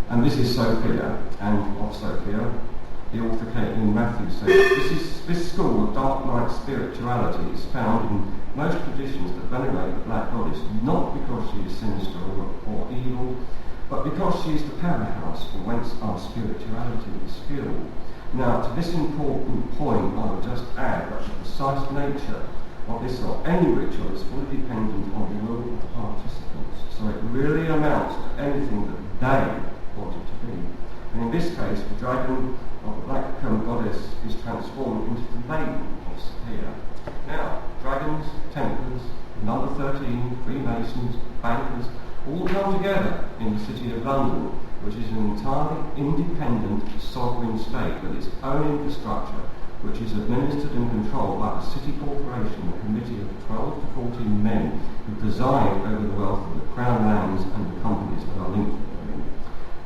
And this is Sophia, and of Sophia, the author Caitlin Matthews says, this school of dark night spirituality is found in most traditions that venerate the Black Goddess, not because she is sinister or evil, but because she is the powerhouse from whence our spirituality is fueled. Now, to this important point, I would just add that the precise nature of this or any ritual is fully dependent on the will of the participants. So it really amounts to anything that they want it to be. And in this case, the dragon of the black goddess is transformed into the maiden of Sophia. Now, dragons, Templars, number 13, Freemasons, bankers, all come together in the City of London, which is an entirely independent sovereign state with its own infrastructure, which is administered and controlled by the City Corporation, a committee of 12 to 14 men who preside over the wealth of the Crown lands and the companies that are linked therein.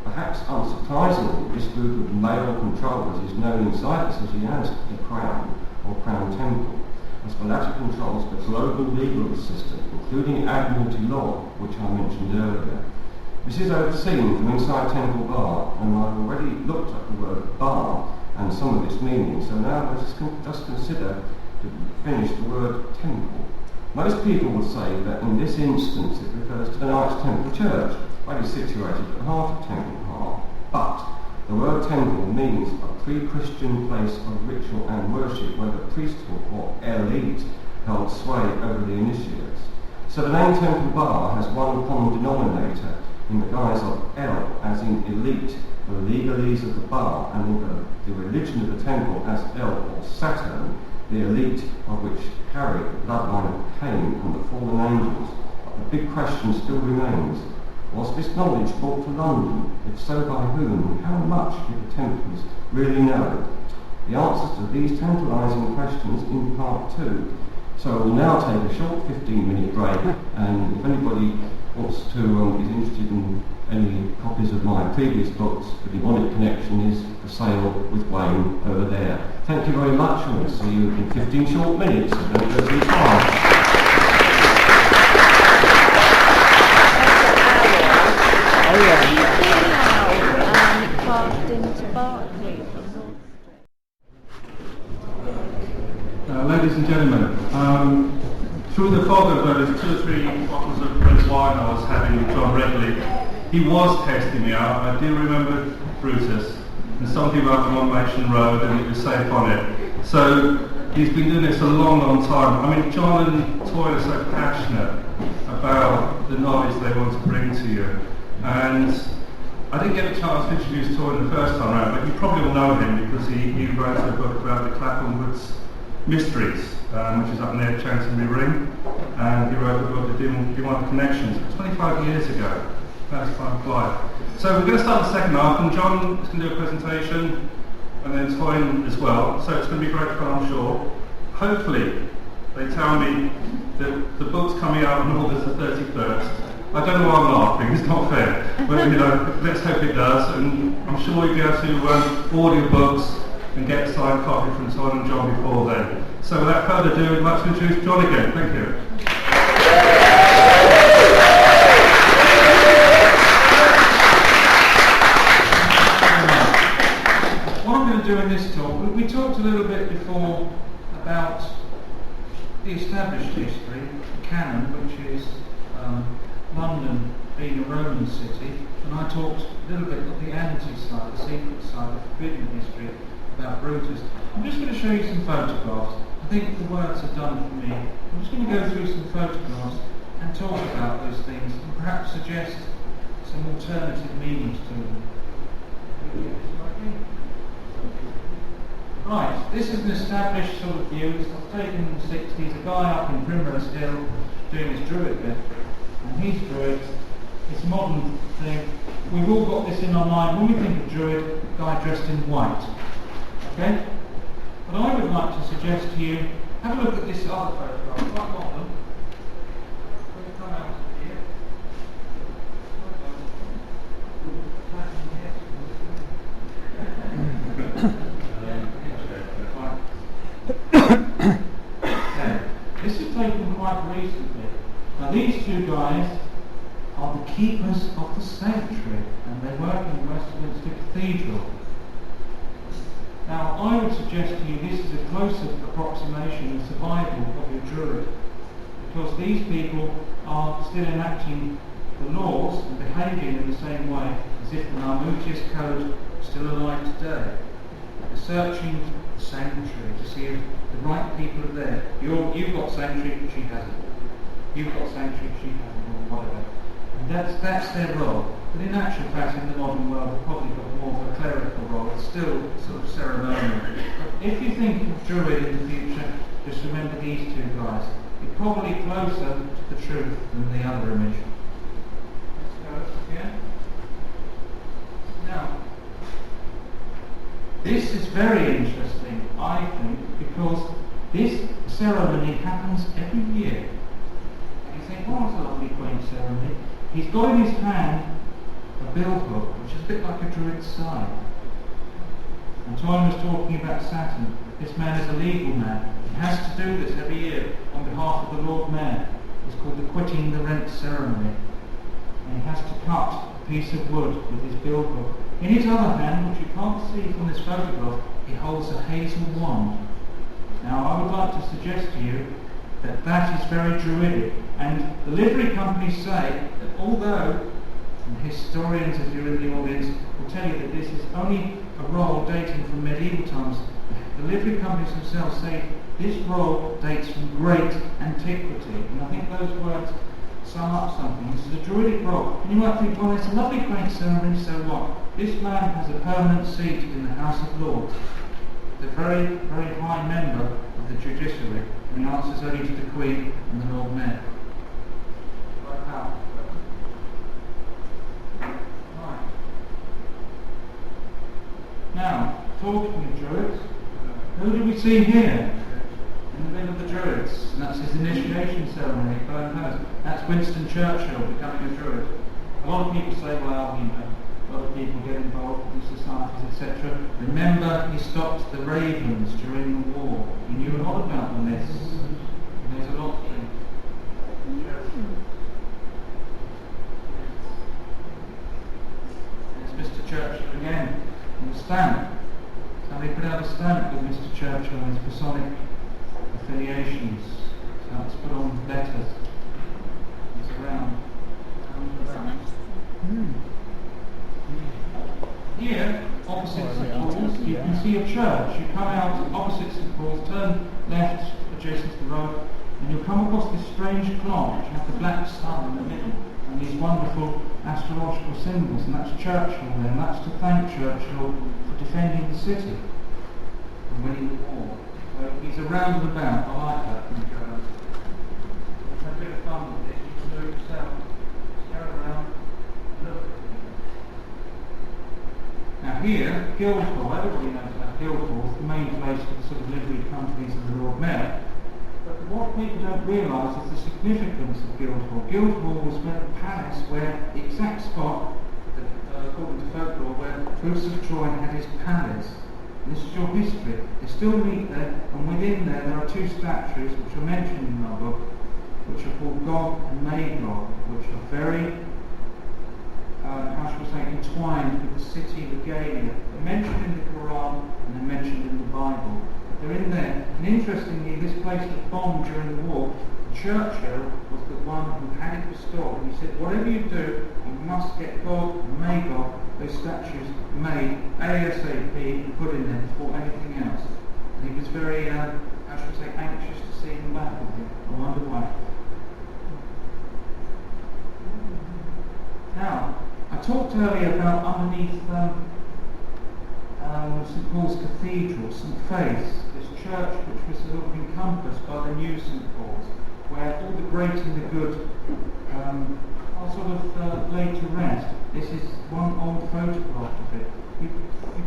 Perhaps unsurprisingly, this group of male controllers is known inside the city as the Crown, or Crown Temple, as the latter controls the global legal system, including Admiralty law, which I mentioned earlier. This is overseen from inside Temple Bar, and I've already looked at the word bar and some of its meanings, so now let's just consider, to finish, the word temple. Most people would say that in this instance it refers to the Knights Temple Church, which is situated at the heart of Temple Park, but the word temple means a pre-Christian place of ritual and worship where the priesthood or elite held sway over the initiates. So the name Temple Bar has one common denominator in the guise of El, as in elite, the legalese of the bar, and in the religion of the temple as El or Saturn, the elite of which carried the bloodline of Cain and the fallen angels. But the big question still remains. Was this knowledge brought to London? If so, by whom? And how much did the Templars really know? The answers to these tantalising questions in part 2. So we'll now take a short 15-minute break, and if anybody wants to, is interested in any copies of my previous books, The Demonic Connection is for sale with Wayne over there. Thank you very much, and we'll see you in 15 short minutes, so don't go too far. Carved into Berkeley from North Street. Ladies and gentlemen, through the fog of those 2 or 3 bottles of red wine I was having with John Redley, he was testing me out. I do remember Brutus and something like I'm on Mason Road and it was safe on it. So he's been doing this a long, long time. I mean, John and Toyne are so passionate about the knowledge they want to bring to you. And I didn't get a chance to introduce Toyne the first time around, but you probably all know him because he wrote a book about the Clapham Woods Mysteries, which is up near Chancery Ring. And he wrote a book, The Demonic Connections, 25 years ago. That's time flies. So we're going to start the second half, and John is going to do a presentation, and then Toyne as well. So it's going to be great fun, I'm sure. Hopefully, they tell me that the book's coming out on August the 31st. I don't know why I'm laughing, it's not fair. But let's hope it does, and I'm sure you'll be able to order books and get a signed copy from Toyne and John before then. So without further ado, I'd like to introduce John again. Thank you. What I'm going to do in this talk, we talked a little bit before about the established history, the canon, which is London being a Roman city, and I talked a little bit of the anti-side, the secret side, the forbidden history about Brutus. I'm just going to show you some photographs. I think the words are done for me. I'm just going to go through some photographs and talk about those things and perhaps suggest some alternative meanings to them. Right, this is an established sort of view. It's taken in the 60s, a guy up in Primrose Hill doing his druid bit. And he's druid. It's a modern thing. We've all got this in our mind. When we think of druid, a guy dressed in white. Okay? But I would like to suggest to you, have a look at this other photograph, quite modern. When you come out of here. This is taken quite recently. Now these two guys are the keepers of the sanctuary, and they work in Westminster Cathedral. Now I would suggest to you this is a closer approximation of survival of your druid, because these people are still enacting the laws and behaving in the same way as if the Marmutius Code was still alive today. They're searching the sanctuary to see if the right people are there. You've got sanctuary, but she hasn't. You've got sanctuary, she hasn't, or whatever. And that's their role. But in actual fact, in the modern world, they've probably got more of a clerical role. It's still sort of ceremonial. But if you think of druid in the future, just remember these two guys. You're probably closer to the truth than the other image. Let's go again. Now, this is very interesting, I think, because this ceremony happens every year. And you think, oh, it's a lovely quaint ceremony. He's got in his hand a billhook, which is a bit like a druid's sign. And Toyne was talking about Saturn. This man is a legal man. He has to do this every year on behalf of the Lord Mayor. It's called the quitting the rent ceremony. And he has to cut a piece of wood with his billhook. In his other hand, which you can't see from this photograph, he holds a hazel wand. Now I would like to suggest to you that that is very druidic. And the livery companies say that although, and historians if you're in the audience will tell you that this is only a roll dating from medieval times, the livery companies themselves say this roll dates from great antiquity. And I think those words sum up something. This is a druidic roll. And you might think, well, it's a lovely quaint ceremony, so what? This man has a permanent seat in the House of Lords. The very, very high member of the judiciary, and he answers only to the Queen and the Lord Mayor. Quite powerful. Right. Now, talking of druids, who do we see here? In the middle of the druids, and that's his initiation ceremony. That's Winston Churchill becoming a druid. A lot of people say, well, you know, a lot of people get involved in societies, etc. Remember, he stopped the ravens during the war. He knew a lot about the myths. And there's a lot of things. It's Mr. Churchill again, and the stamp. So they put out a stamp with Mr. Churchill and his Masonic affiliations. So it's put on letters. It's around. Here, opposite St Paul's, you can see a church. You come out opposite St Paul's, turn adjacent to the road, and you'll come across this strange clock which has the black sun in the middle and these wonderful astrological symbols, and that's Churchill there, and that's to thank Churchill for defending the city and winning the war. So he's around and about. I like that. It's a bit of fun with this. You can do it yourself. Just go around and look. Now here, Guildhall, everybody knows about Guildhall, it's the main place for the sort of livery companies and the Lord Mayor. But what people don't realise is the significance of Guildhall. Guildhall was where the palace, where the exact spot, according to folklore, where Bruce of Troy had his palace. And this is your history. They still meet there, and within there are two statues which are mentioned in our book, which are called God and Magog, which are very, how shall we say, entwined with the city of Galia. They're mentioned in the Quran and they're mentioned in the Bible. But they're in there. And interestingly, this place was bombed during the war. Churchill was the one who had it restored. And he said, whatever you do, you must get God and Magog, those statues, made ASAP and put in there before anything else. And he was very, how shall we say, anxious to see them back with him. I wonder why. Now, I talked earlier about underneath St Paul's Cathedral, St Faith's, this church which was sort of encompassed by the new St Paul's, where all the great and the good are sort of laid to rest. This is one old photograph of it. You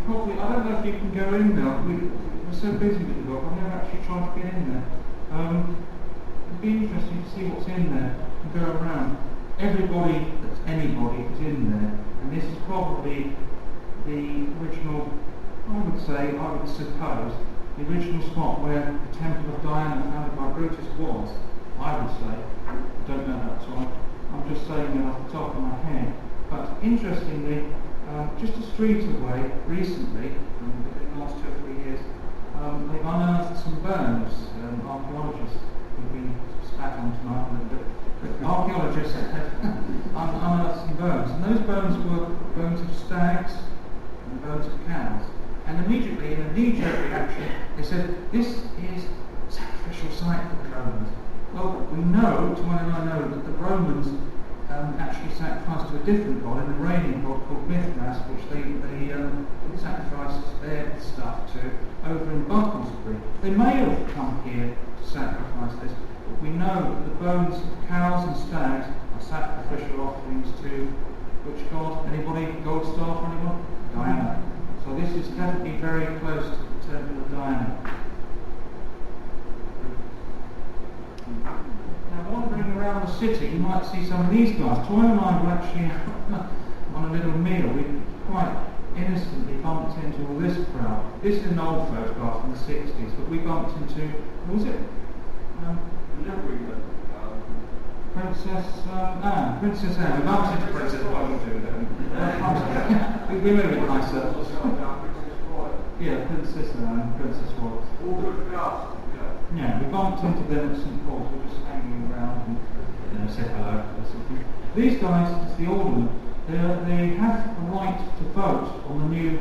probably, I don't know if you can go in there. We're so busy with the book, I've never actually tried to get in there. It'd be interesting to see what's in there and go around. Everybody that's anybody is in there, and this is probably the original, I would suppose, the original spot where the Temple of Diana founded by Brutus was, I would say. I don't know that, so I'm just saying it off the top of my head. But interestingly, just a street away, recently, in the last 2 or 3 years, they've unearthed some bones. Archaeologists have been spat on tonight a little bit. But archaeologists have unearthed some bones, and those bones were bones of stags and bones of cows. And immediately, in a knee-jerk reaction, they said, this is a sacrificial site for the Romans. Well, we know, Toyne and I know, that the Romans actually sacrificed to a different god, an Iranian god called Mithras, which they sacrificed their stuff to over in Bucklesbury. They may have come here to sacrifice this, but we know that the bones of cows and stags are sacrificial offerings to which god? Anybody? Goldstar for anyone? Diana. So this is definitely very close to the Temple of Diana. Now, wandering around the city, you might see some of these guys. Toyne and I were actually on a little meal. We quite innocently bumped into all this crowd. This is an old photograph from the 60s, but we bumped into, what was it? Princess Anne. We bumped into Princess Anne. We were a bit nicer. Yeah, Princess Anne, Princess Royal. All good stuff. Yeah, we bumped into them at St Paul's. We were just hanging around and said hello. These guys, it's the aldermen, they have a right to vote on the new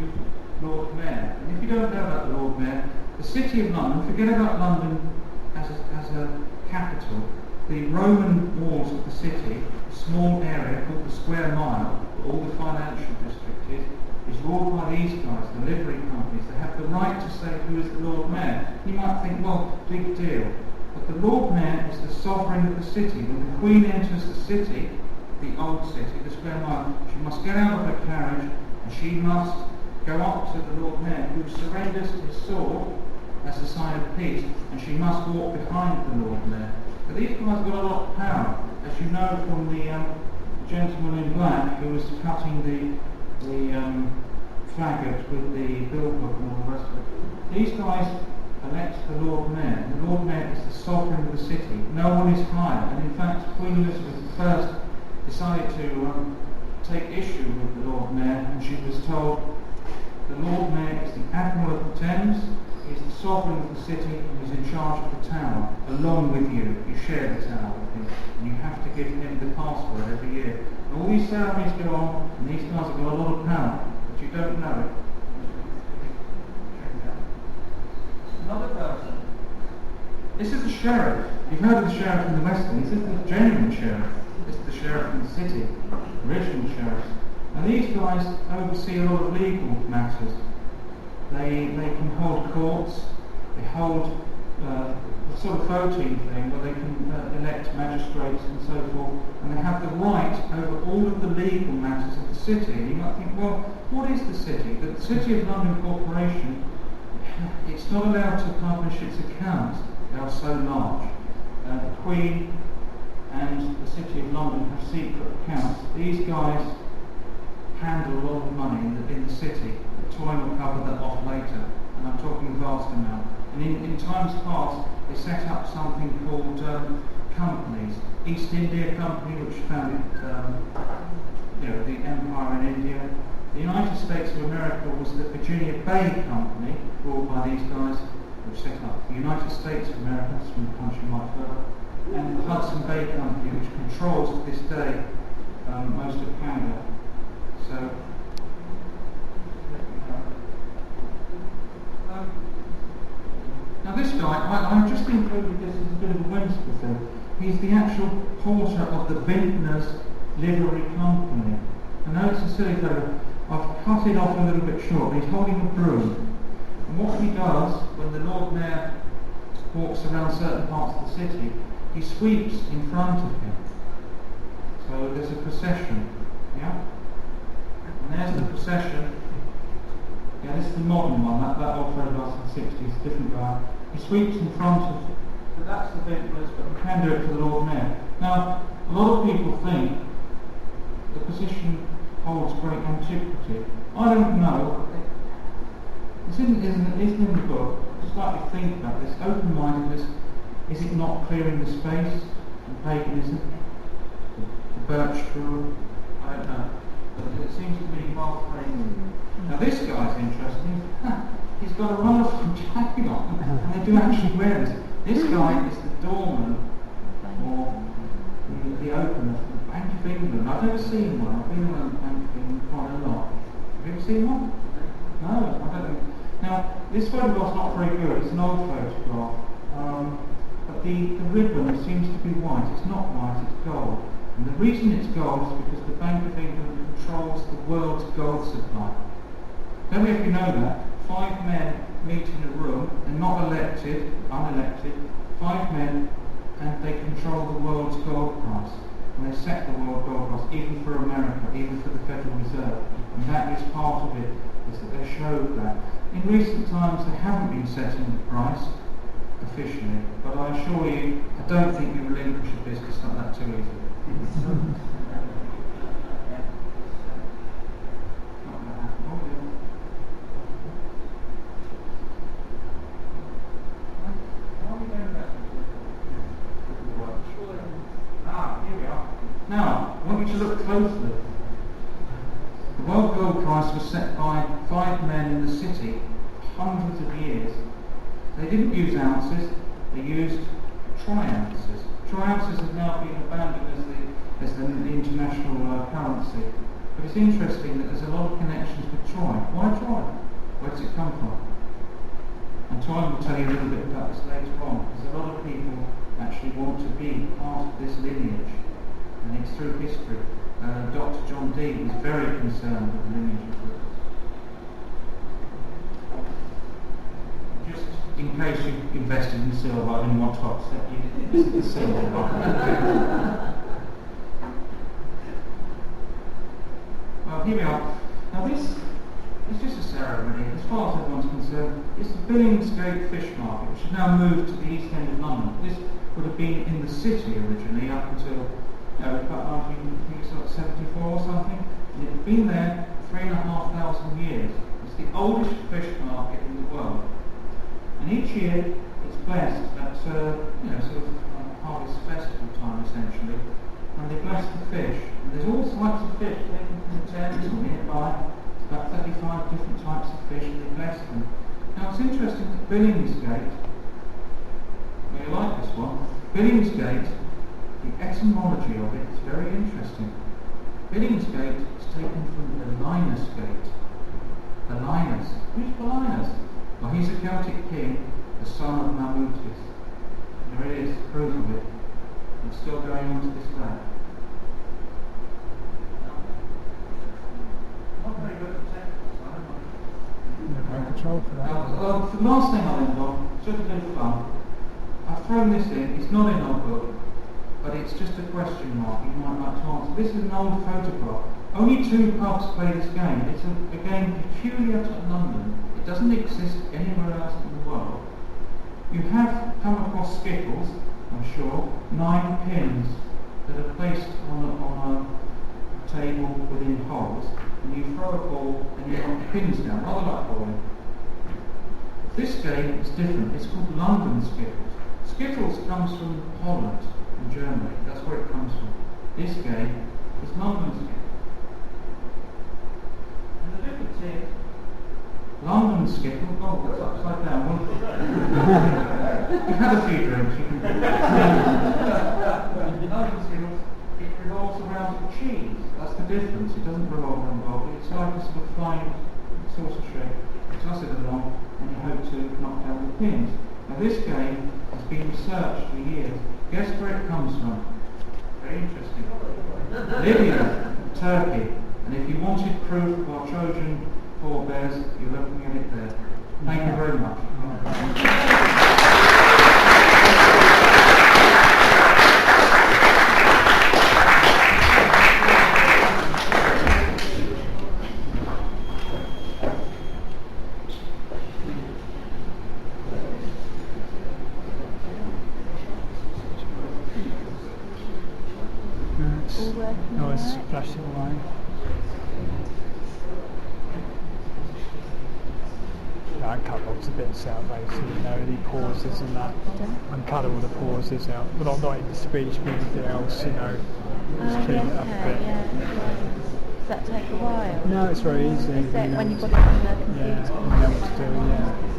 Lord Mayor. And if you don't know about the Lord Mayor, the City of London, forget about London as a capital, the Roman walls of the city, a small area called the Square Mile, where all the financial district is ruled by these guys, the livery companies. They have the right to say who is the Lord Mayor. You might think, well, big deal. But the Lord Mayor is the sovereign of the city. When the Queen enters the city, the old city, the Square Mile, she must get out of her carriage and she must go up to the Lord Mayor, who surrenders his sword as a sign of peace, and she must walk behind the Lord Mayor. But these guys have got a lot of power, as you know from the gentleman in black who was cutting the faggot with the billbook and all the rest of it. These guys elect the Lord Mayor. The Lord Mayor is the sovereign of the city. No one is higher. And in fact, Queen Elizabeth I decided to take issue with the Lord Mayor, and she was told, the Lord Mayor is the Admiral of the Thames, he is the sovereign of the city, and he's in charge of the tower, along with you. You share the tower with him, and you have to give him the password every year. And all these ceremonies go on, and these guys have got a lot of power, but you don't know it. Another person This is the sheriff. You've heard of the sheriff in the West End. This is the genuine sheriff. This is the sheriff in the city, original sheriff. And these guys oversee a lot of legal matters. They can hold courts. They hold a sort of voting thing where they can elect magistrates and so forth, and they have the right over all of the legal matters of the city. And you might think, well, what is the city? The City of London Corporation, it's not allowed to publish its accounts. They are so large. The Queen and the City of London have secret accounts. These guys handle a lot of money in the city. Toyne will cover that off later, and I'm talking a vast amount. And in times past, they set up something called companies. East India Company, which founded the empire in India. The United States of America was the Virginia Bay Company, brought by these guys, which set up the United States of America, that's from the country much further, and the Hudson Bay Company, which controls to this day most of Canada. So, now this guy, I've just included this as a bit of a whimsical thing. He's the actual porter of the Vintners Livery Company. I know it's a silly photo. I've cut it off a little bit short. He's holding a broom. And what he does, when the Lord Mayor walks around certain parts of the city, he sweeps in front of him. So there's a procession. Yeah? And there's the procession. Yeah, this is the modern one. That old photograph in the 60s, different guy. He sweeps in front of, but that's the Vintners, but we can do it for the Lord Mayor. Now, a lot of people think the position holds great antiquity. I don't know. It's in the book. Just like to think about this. Open-mindedness, is it not clearing the space? And paganism? The birch tree? I don't know. But it seems to be well-framed. Now this guy's interesting. He's got a wonderful jacket on, and they do actually wear this. This guy is the doorman, or the opener for the Bank of England. I've never seen one. I've been around the Bank of England quite a lot. Have you ever seen one? No, I don't know. Now, this photograph's not very good. It's an old photograph. But the ribbon seems to be white. It's not white, it's gold. And the reason it's gold is because the Bank of England controls the world's gold supply. Don't know if you know that. 5 men meet in a room. They're not elected, unelected. 5 men, and they control the world's gold price. And they set the world gold price, even for America, even for the Federal Reserve. And that is part of it, is that they showed that. In recent times, they haven't been setting the price officially, but I assure you, I don't think you relinquish a business like that too easily. Here we are. Now, I want you to look closely. The world gold price was set by 5 men in the city hundreds of years. They didn't use ounces, they used troy-ounces. Troy-ounces have now been abandoned as the international currency. But it's interesting that there's a lot of connections with Troy. Why Troy? Where does it come from? And Toyne will tell you a little bit about this later on, because a lot of people actually want to be part of this lineage. And it's through history. Dr. John Dee was very concerned with the lineage of British. Just in case you invested in silver, I didn't want to upset you. This is the silver. Well, here we are. Now this is just a ceremony. As far as everyone's concerned, it's the Billingsgate Fish Market, which has now moved to the East End of London. This would have been in the city originally up until about 1974 or something, and it had been there 3,500 years. It's the oldest fish market in the world, and each year it's blessed at sort of harvest festival time essentially, and they bless the fish. And there's all types of fish taken from the Thames or nearby. It's about 35 different types of fish, and they bless them. Now it's interesting that Billingsgate, well, you like this one, Billingsgate. The etymology of it is very interesting. Billingsgate is taken from the Linus Gate. The Linus. Who's Linus? Well, he's a Celtic king, the son of Mamutus. of fun. I've thrown this in, it's not in our book, but it's just a question mark you might like to answer. This is an old photograph. Only 2 pubs play this game. It's a game peculiar to London. It doesn't exist anywhere else in the world. You have come across skittles, I'm sure, 9 pins that are placed on a table within holes, and you throw a ball and you knock the pins down, rather like bowling. This game is different. It's called London Skittles. Skittles comes from Holland and Germany. That's where it comes from. This game is London Skittles. And the difference here, London Skittles, oh, that's upside down. You've had a few drinks, you can do that. London Skittles, it revolves around cheese. That's the difference. It doesn't revolve around bubble. It's like a sort of fine saucer shape. You toss it along and you hope to knock down the pins. Now this game has been researched for years. Guess where it comes from? Very interesting. Libya, Turkey. And if you wanted proof of our Trojan forebears, you're looking at it there. Thank you very much. Oh, it's flashing away. I cut lots of bits out basically, any pauses and that. And cut all the pauses out. Well, not in the speech, but anything else, just clean it up a bit. Does that take a while? No, it's very easy. Is it when you've got it on the computer? Yeah, you know what to do, yeah.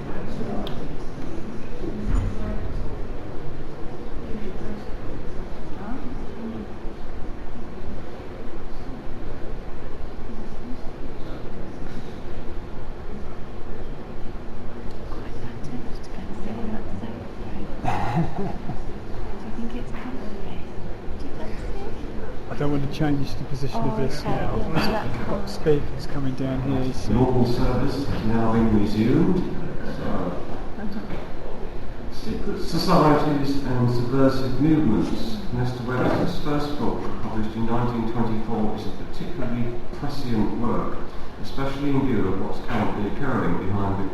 I don't want to change the position of this now. I've got speakers coming down here. So. Normal service has now been resumed. Secret Societies and Subversive Movements. Nesta Webster's first book, published in 1924, is a particularly prescient work, especially in view of what's currently occurring behind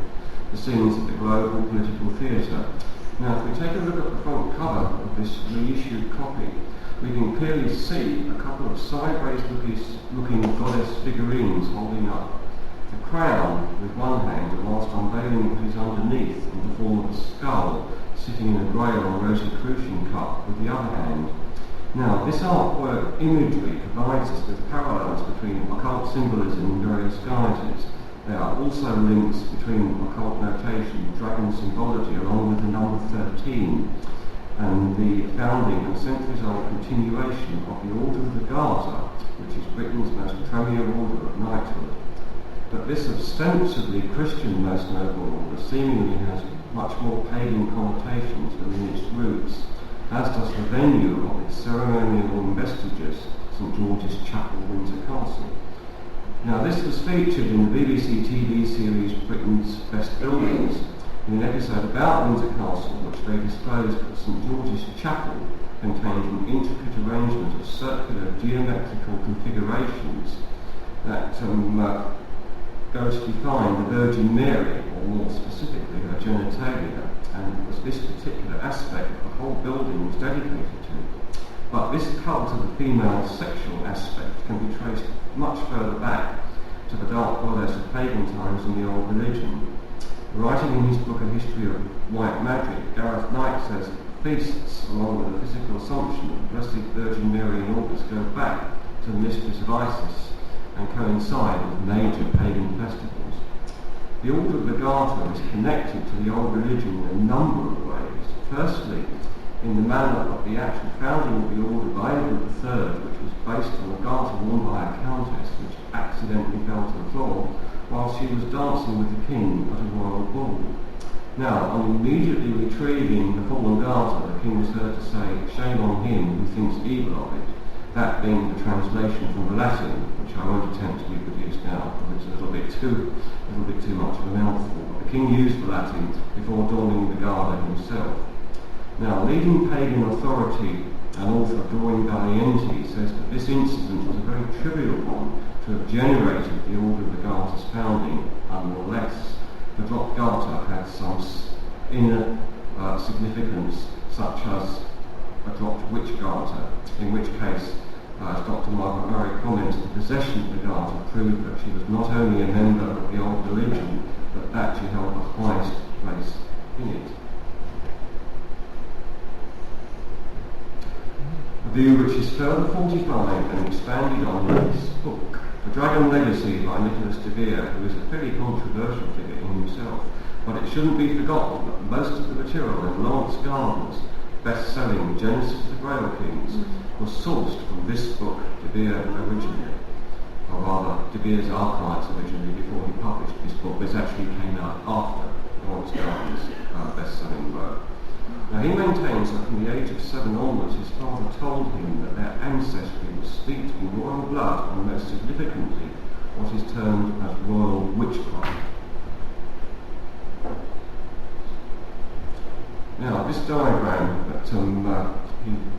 the scenes of the global political theatre. Now, if we take a look at the front cover of this reissued copy, we can clearly see a couple of sideways looking goddess figurines holding up the crown with one hand, whilst unveiling what is underneath in the form of a skull sitting in a grail or Rosicrucian cup with the other hand. Now, this artwork imagery provides us with parallels between occult symbolism in various guises. There are also links between occult notation, dragon symbology, along with the number 13, and the founding and centuries-old continuation of the Order of the Garter, which is Britain's most premier order of knighthood. But this ostensibly Christian most noble order seemingly has much more pagan connotations within its roots, as does the venue of its ceremonial investitures, St George's Chapel, Windsor Castle. Now, this was featured in the BBC TV series Britain's Best Buildings, in an episode about Windsor Castle, which they disclosed that St George's Chapel contained an intricate arrangement of circular geometrical configurations that goes to define the Virgin Mary, or more specifically her genitalia, and it was this particular aspect that the whole building was dedicated to. But this cult of the female sexual aspect can be traced much further back to the dark goddess of pagan times in the old religion. Writing in his book A History of White Magic, Gareth Knight says feasts, along with the physical assumption of the Blessed Virgin Mary in August, go back to the mistress of Isis and coincide with major pagan festivals. The Order of the Garter is connected to the old religion in a number of ways. Firstly, in the manner of the actual founding of the order by Edward III, which was based on a garter worn by a countess which accidentally fell to the floor while she was dancing with the king at a royal ball. Now, on immediately retrieving the fallen garter, the king was heard to say, "Shame on him who thinks evil of it," that being the translation from the Latin, which I won't attempt to reproduce now, because it's a little bit too much of a mouthful. But the king used the Latin before donning the Garda himself. Now, leading pagan authority and author Toyne says that this incident was a very trivial one to have generated the Order of the Garter's founding, unless the dropped garter had some inner significance, such as a dropped witch garter, in which case, as Dr. Margaret Murray comments, the possession of the garter proved that she was not only a member of the old religion, but that she held the highest place in it. A view which is further fortified and expanded on in this book, The Dragon Legacy by Nicholas de Vere, who is a very controversial figure in himself. But it shouldn't be forgotten that most of the material in Lawrence Gardner's best-selling Genesis of the Grail Kings was sourced from this book, de Vere originally, or rather de Vere's archives originally, before he published this book. This actually came out after Lawrence Gardner's best-selling work. Now, he maintains that from the age of 7 onwards, his father told him that their ancestry was steeped in royal blood, and most significantly, what is termed as royal witchcraft. Now, this diagram that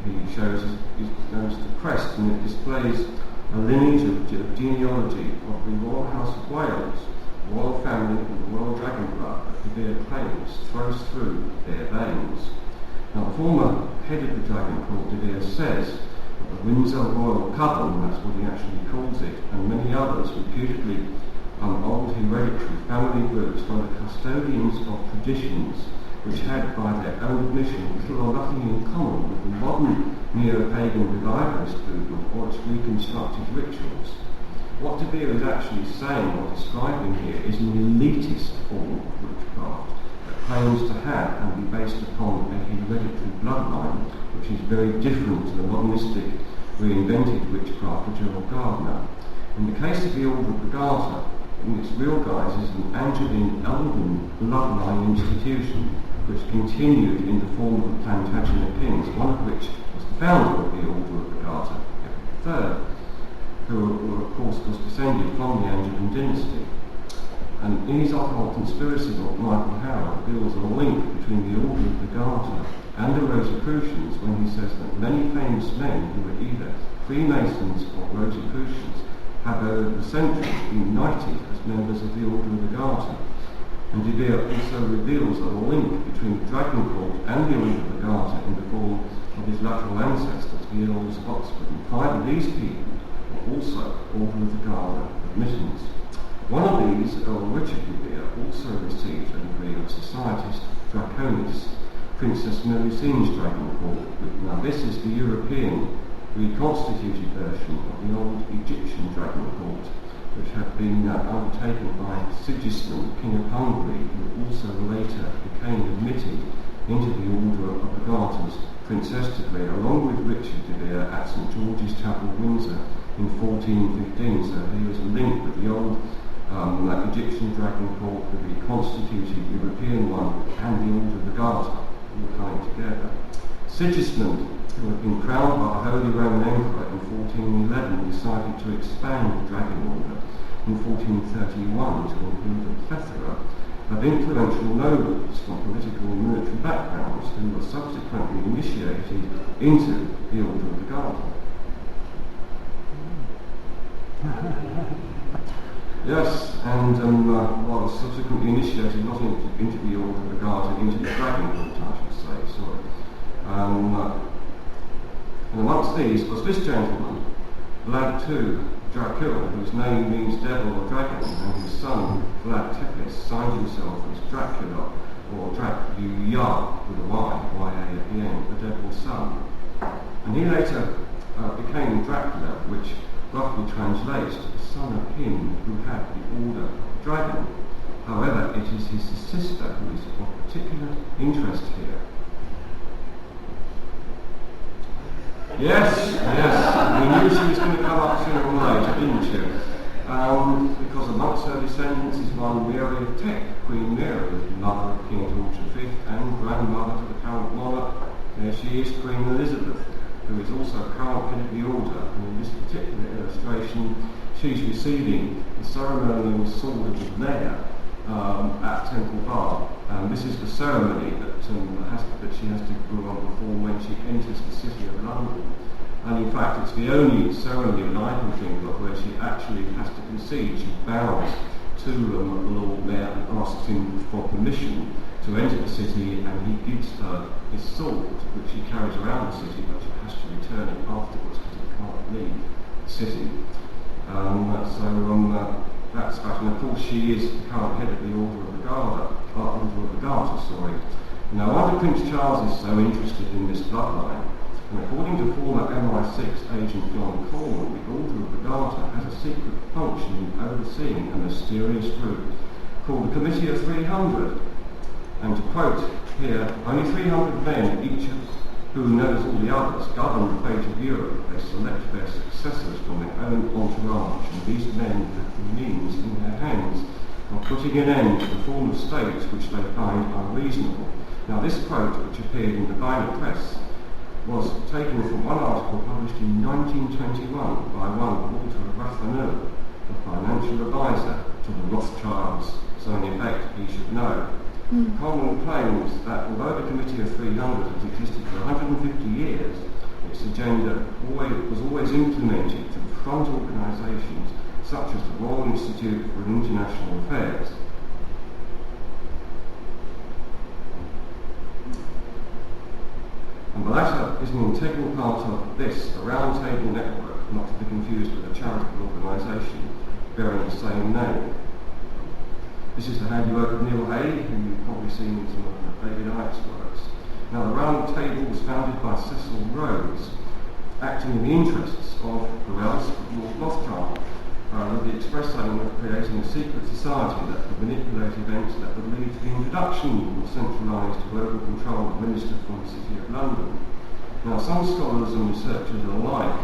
he shows is known as the crest, and it displays a lineage of genealogy of the Royal House of Wales, the royal family and the royal dragon blood that de Vere claims flows through their veins. Now, the former head of the dragon court, de Vere, says that the Windsor Royal Coven, that's what he actually calls it, and many others reputedly old hereditary family groups were the custodians of traditions which had, by their own admission, little or nothing in common with the modern neo-pagan revivalist movement or its reconstructed rituals. What de Vere is actually saying or describing here is an elitist form of witchcraft that claims to have and be based upon a hereditary bloodline, which is very different to the modernistic, reinvented witchcraft of Gerald Gardner. In the case of the Order of the Garter, in its real guise is an Angevin Elven bloodline institution, which continued in the form of the Plantagenet kings, one of which was the founder of the Order of the Garter, Edward III, who of course was descended from the Angevin dynasty. And in his occult conspiracy book, Michael Howard reveals a link between the Order of the Garter and the Rosicrucians when he says that many famous men who were either Freemasons or Rosicrucians have over the centuries been united as members of the Order of the Garter. And de Vere also reveals a link between the Dragon Court and the Order of the Garter in the form of his lateral ancestors, the Earls of Oxford, and 5 of these people were also Order of the Garter admittance. One of these, Earl Richard de Vere, also received a degree of Societas Draconis, Princess Melusine's Dragon Court. Now this is the European reconstituted version of the old Egyptian Dragon Court, which had been undertaken by Sigismund, King of Hungary, who also later became admitted into the Order of the Garters, Princess degree, along with Richard de Vere at St George's Chapel, Windsor, in 1415. So he was linked with the old Egyptian Dragon Court, the reconstituted European one, and the Order of the Garter, all coming together. Sigismund, who had been crowned by the Holy Roman Emperor in 1411, decided to expand the Dragon Order in 1431 to include a plethora of influential nobles from political and military backgrounds who were subsequently initiated into the Order of the Garter. Yes, and subsequently initiated not into the Order of the Garter, into the Dragon Court, I should say, sorry. And amongst these was this gentleman, Vlad II Dracula, whose name means devil or dragon, and his son, Vlad Tepes, signed himself as Dracula, or Dracula with a Y, Y-A at the end, the devil's son. And he later became Dracula, which roughly translates to the son of him who had the Order of the Dragon. However, it is his sister who is of particular interest here. Yes, you knew she was going to come up sooner or later, didn't you? Because amongst her descendants is one Mary of Teck, Queen Mary, mother of King George V and grandmother to the current monarch. There she is, Queen Elizabeth. who is also current head of the order, and in this particular illustration she's receiving the ceremonial sword of the mayor at Temple Bar. This is the ceremony that she has to perform when she enters the city of London. And in fact, it's the only ceremony that I can think of where she actually has to concede. She bows to the Lord Mayor and asks him for permission to enter the city, and he gives her his sword, which she carries around the city, but she has to return it afterwards because he can't leave the city. That's that. And of course, she is the current head of the Order of the Garter. Now, why do Prince Charles is so interested in this bloodline? And according to former MI6 agent John Corwin, the Order of the Garter has a secret function in overseeing a mysterious group called the Committee of 300. And to quote here, only 300 men, each of who knows all the others, govern the fate of Europe. They select their successors from their own entourage, and these men have the means in their hands of putting an end to the form of states which they find unreasonable. Now, this quote, which appeared in the Daily Press, was taken from one article published in 1921 by one Walter Rathenau, the financial advisor to the Rothschilds, so in effect he should know. Coleman claims that although the Committee of 300 has existed for 150 years, its agenda was always implemented through front organisations such as the Royal Institute for International Affairs. And the latter is an integral part of this, the Round Table Network, not to be confused with a charitable organisation bearing the same name. This is the handiwork of Neil Hay, who you've probably seen in some of David Icke's works. Now, the Round Table was founded by Cecil Rhodes, acting in the interests of who else? Lord Rothschild, with the express aim of creating a secret society that could manipulate events that would lead to the introduction of centralised global control administered from the City of London. Now, some scholars and researchers alike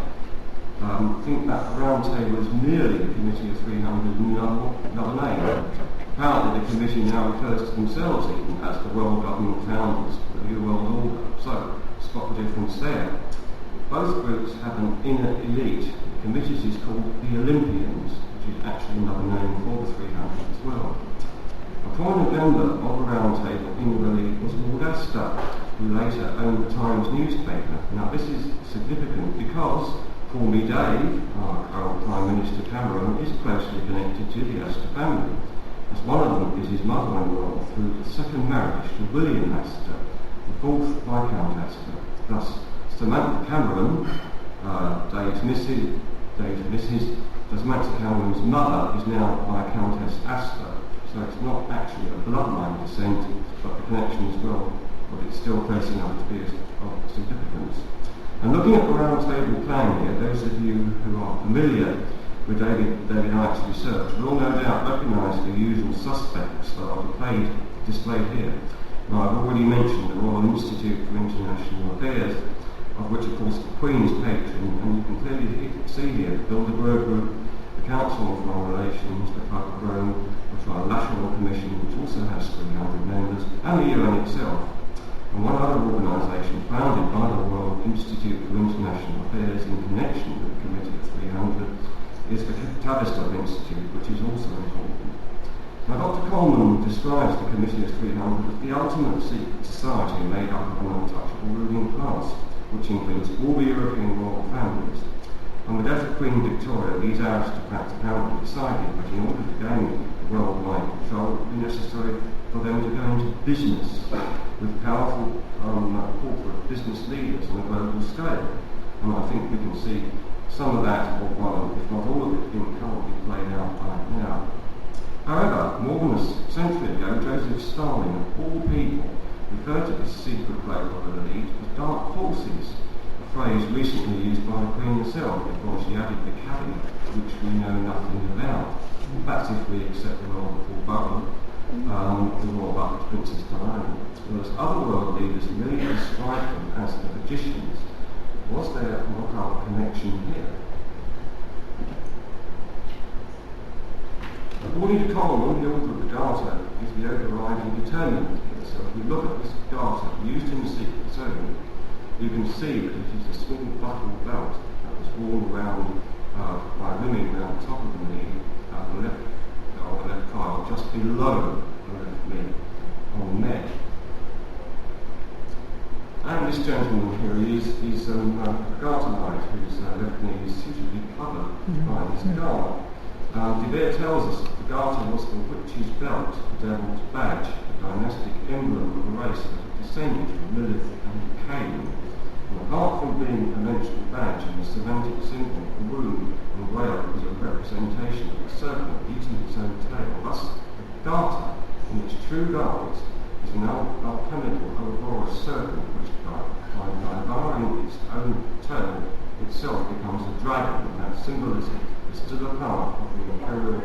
think that the Round Table is merely the Committee of 300 in another name. Apparently, the committee now refers to themselves even as the World Government Founders, the New World Order. So, spot the difference there. Both groups have an inner elite. The committees is called the Olympians, which is actually another name for the 300 as well. A prominent member of the Round Table in the league was Lord Astor, who later owned the Times newspaper. Now, this is significant because Call Me Dave, our current Prime Minister Cameron, is closely connected to the Astor family, as one of them is his mother-in-law through the second marriage to William Astor, the fourth Viscount Astor. Thus, Samantha Cameron, Dave's Mrs. Samantha Cameron's mother is now Viscountess Astor, so it's not actually a bloodline descent, but the connection is well, but it's still close enough to be of significance. And looking at the Round Table plan here, those of you who are familiar with David Icke's research will no doubt recognise the usual suspects that are displayed here. Now, I've already mentioned the Royal Institute for International Affairs, of which of course the Queen's patron, and you can clearly see here the Bilderberg Group, the Council on Foreign Relations, the Club of Rome, the Trilateral Commission, which also has 300 members, and the UN itself. And one other organisation founded by the Royal Institute for International Affairs in connection with the Committee of 300 is the Tapsell Institute, which is also important. Now, Dr. Coleman describes the Committee of 300 as the ultimate secret society made up of an untouchable ruling class, which includes all the European royal families. On the death of Queen Victoria, these aristocrats apparently decided that in order to gain worldwide control, it would be necessary for them to go into business with powerful corporate business leaders on a global scale. And I think we can see some of that, or one, if not all of it, being currently played out right now. However, more than a century ago, Joseph Stalin, of all people, referred to this secret global elite as dark forces, a phrase recently used by the Queen herself before she added the caveat, which we know nothing about. That's if we accept the role of Paul Burrow, the Royal Butler Princess Diana. Whereas other world leaders really describe them as the magicians. Was there a knockout connection here? According to Coleman, the author of the Garter is the overriding determinant here. So if we look at this Garter used in the secret zone, You can see that it is a small buckled belt that was worn around by women around the top of the knee, on the left thigh, or just below the left knee, on the neck. And this gentleman here, he's a Garterite whose left knee is suitably covered by his garter. De Vere tells us that the garter was the witch's belt, the devil's badge, a dynastic emblem of a race that had descended from Lilith and Cain. And apart from being a mental badge and a semantic symbol, the wound and whale was a representation of a serpent eating its own tail. Thus, the garter, in its true guise, is an alchemical Ouroboros serpent which, by devouring its own tail, itself becomes a dragon, and that symbolism is still a part of the imperial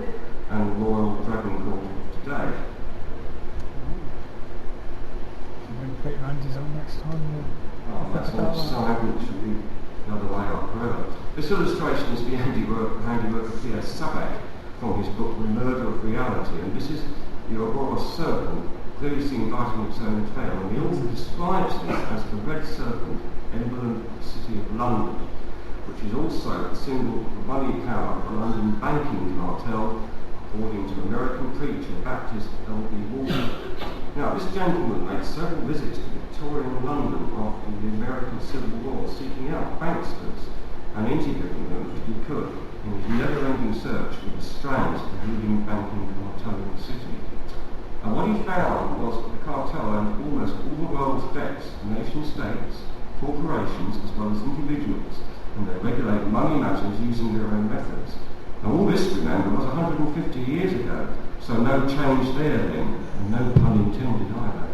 and royal dragon cult of today. I'm going to put Randy's on next time. That's on the side, which should be the other way up forever. This illustration is the handiwork of Pierre Sabec from his book The Murder of Reality, and this is the Ouroboros serpent, clearly seen biting its own tail, and the author describes this as the red serpent, emblem of the city of London, which is also a symbol of the money power of the London banking cartel, according to American preacher Baptist L.B. Walker. Now, this gentleman made several visits to Victorian London after the American Civil War, seeking out banksters and interviewing them if he could in his never-ending search for the strands of the leading banking cartel in the city. And what he found was that the cartel owned almost all the world's debts, nation-states, corporations, as well as individuals, and they regulate money matters using their own methods. Now all this, remember, was 150 years ago, so no change there then, and no pun intended either.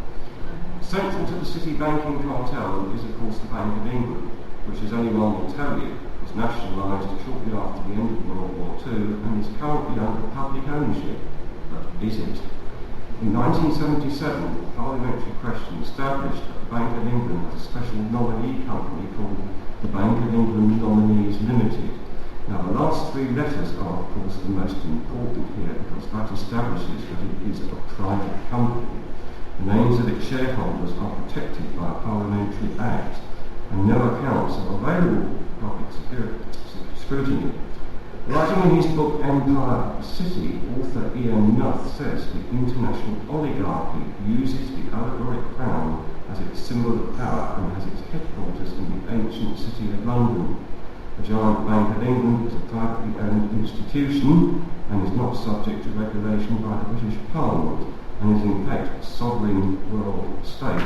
Central to the city banking cartel is of course the Bank of England, which, as anyone will tell you, was nationalised shortly after the end of World War II and is currently under public ownership. But is it? In 1977, a parliamentary question established that the Bank of England had a special nominee company called the Bank of England Nominees Limited. Now the last three letters are of course the most important here because that establishes that it is a private company. The names of its shareholders are protected by a parliamentary act and no accounts are available for public scrutiny. Writing in his book Empire of the City, author Ian Nuth says the international oligarchy uses the allegoric crown as its symbol of power and has its headquarters in the ancient city of London. The giant Bank of England is a privately owned institution and is not subject to regulation by the British Parliament and is in fact a sovereign world state.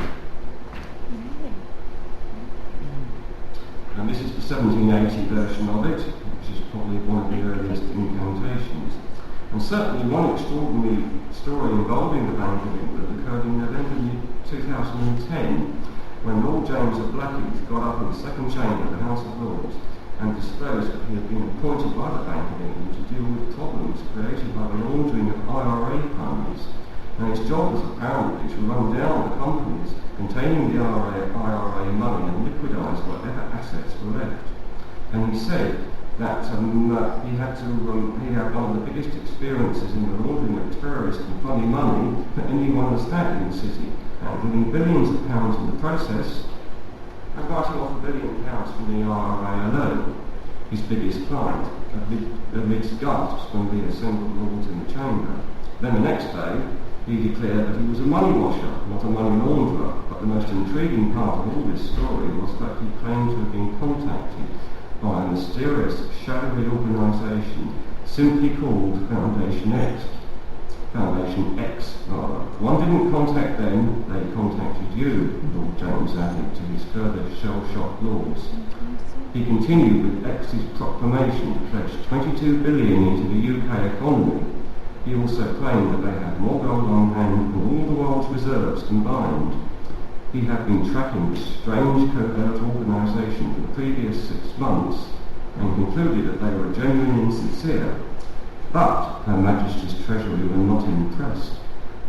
And this is the 1780 version of it, which is probably one of the earliest incantations. And certainly one extraordinary story involving the Bank of England occurred in November 2010 when Lord James of Blackheath got up in the second chamber of the House of Lords and disclosed that he had been appointed by the Bank of England to deal with problems created by the laundering of IRA funds. And his job was apparently to run down the companies containing the IRA money and liquidise whatever assets were left. And he said that he had one of the biggest experiences in the laundering of terrorist and funny money that anyone has had in the city, handling billions of pounds in the process, and writing off £1 billion from the IRA alone, his biggest client, amidst gasps when we assembled lords in the chamber. Then the next day, he declared that he was a money washer, not a money launderer, but the most intriguing part of all this story was that he claimed to have been contacted by a mysterious, shadowy organisation simply called Foundation X. Foundation X, rather. One didn't contact them, they contacted you, Lord James added to his further shell-shocked lords. He continued with X's proclamation to pledge $22 billion into the UK economy. He also claimed that they had more gold on hand than all the world's reserves combined. He had been tracking this strange covert organisation for the previous 6 months and concluded that they were genuine and sincere. But Her Majesty's Treasury were not impressed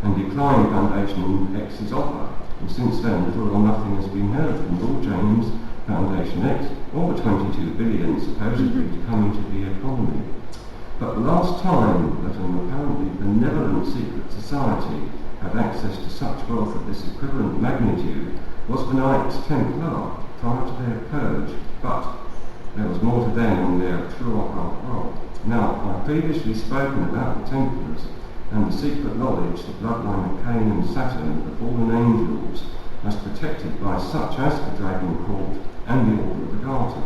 and declined Foundation X's offer, and since then little or nothing has been heard from Lord James, Foundation X, or the $22 billion supposedly to come into the economy. But the last time that an apparently benevolent secret society had access to such wealth of this equivalent magnitude was the Knights Templar prior to their purge, but there was more to them on their true occult role. Now, I've previously spoken about the Templars and the secret knowledge the bloodline of Cain and Saturn, the fallen angels, as protected by such as the Dragon Court and the Order of the Garter.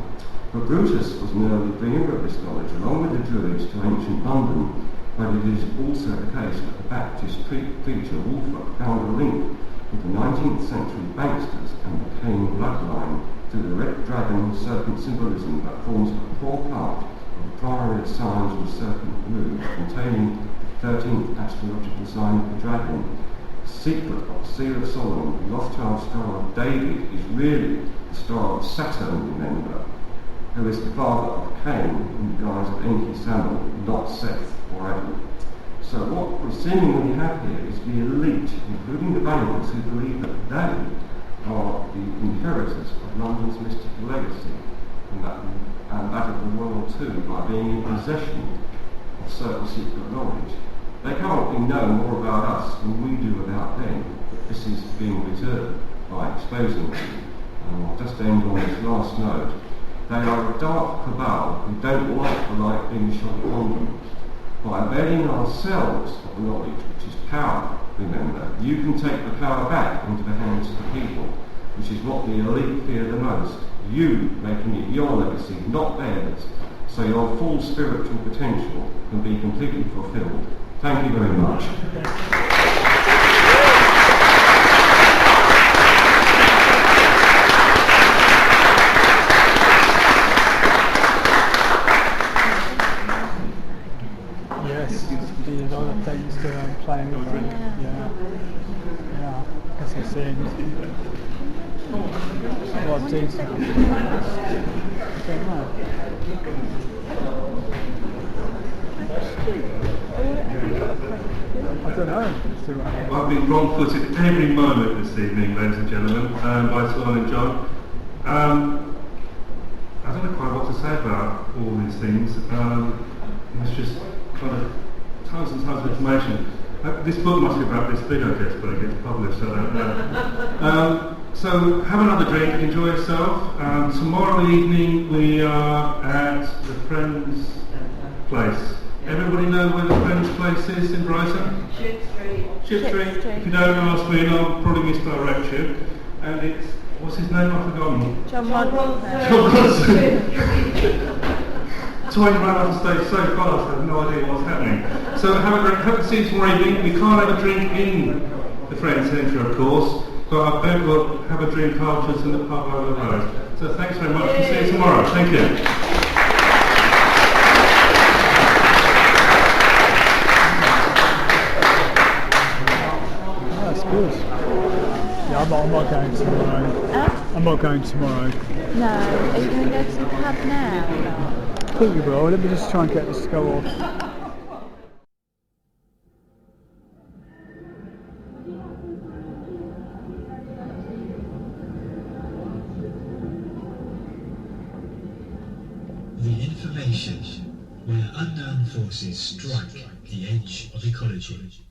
But Brutus was an early bringer of this knowledge, along with the Druids, to ancient London, but it is also the case that the Baptist preacher Wolfert found a link with the 19th century banksters and the Cain bloodline through the red dragon serpent symbolism that forms a core part of the primary signs of the serpent moon, containing the 13th astrological sign of the dragon. The secret of the Seal of Solomon, the Rothschild Star of David, is really the star of Saturn, remember, who is the father of Cain in the guise of Enki Samuel, not Seth or Adam. So what we seemingly have here is the elite, including the bankers, who believe that they are the inheritors of London's mystical legacy, and that of the world too, by being in possession of certain secret knowledge. They currently know more about us than we do about them, but this is being reserved by exposing them. And I'll just end on this last note. They are a dark cabal who don't like the light being shone upon them. By availing ourselves of the knowledge, which is power, remember, you can take the power back into the hands of the people, which is what the elite fear the most. You making it your legacy, not theirs, so your full spiritual potential can be completely fulfilled. Thank you very much. Yes, the other things that I'm playing with. Yeah. As I said, what is it? I don't know. I've been wrong-footed every moment this evening, ladies and gentlemen, by Toyne and John. I don't know quite what to say about all these things. It's just kind of tons and tons of information. This book must be about this big, I guess, but it gets published, I don't know. So have another drink, enjoy yourself. Tomorrow evening we are at the Friends Place. Everybody know where the Friends Place is in Brighton? Ship Street. Ship Street. If you don't ask me, I'll probably misdirect you. And it's, what's his name? I've forgotten. John Rodson. John Rodson. Toyne ran off the stage so fast, I have no idea what's happening. So have a drink, hope to see you tomorrow evening. We can't have a drink in the Friends Centre, of course, but I bet we'll have a drink afterwards in the pub over the road. So thanks very much, we'll see you tomorrow. Thank you. That's good. Yeah, I'm not going tomorrow. I'm not going tomorrow. No, are you going to go to the pub now? I think we will. Let me just try and get this to go off. The information where unknown forces strike the edge of ecology.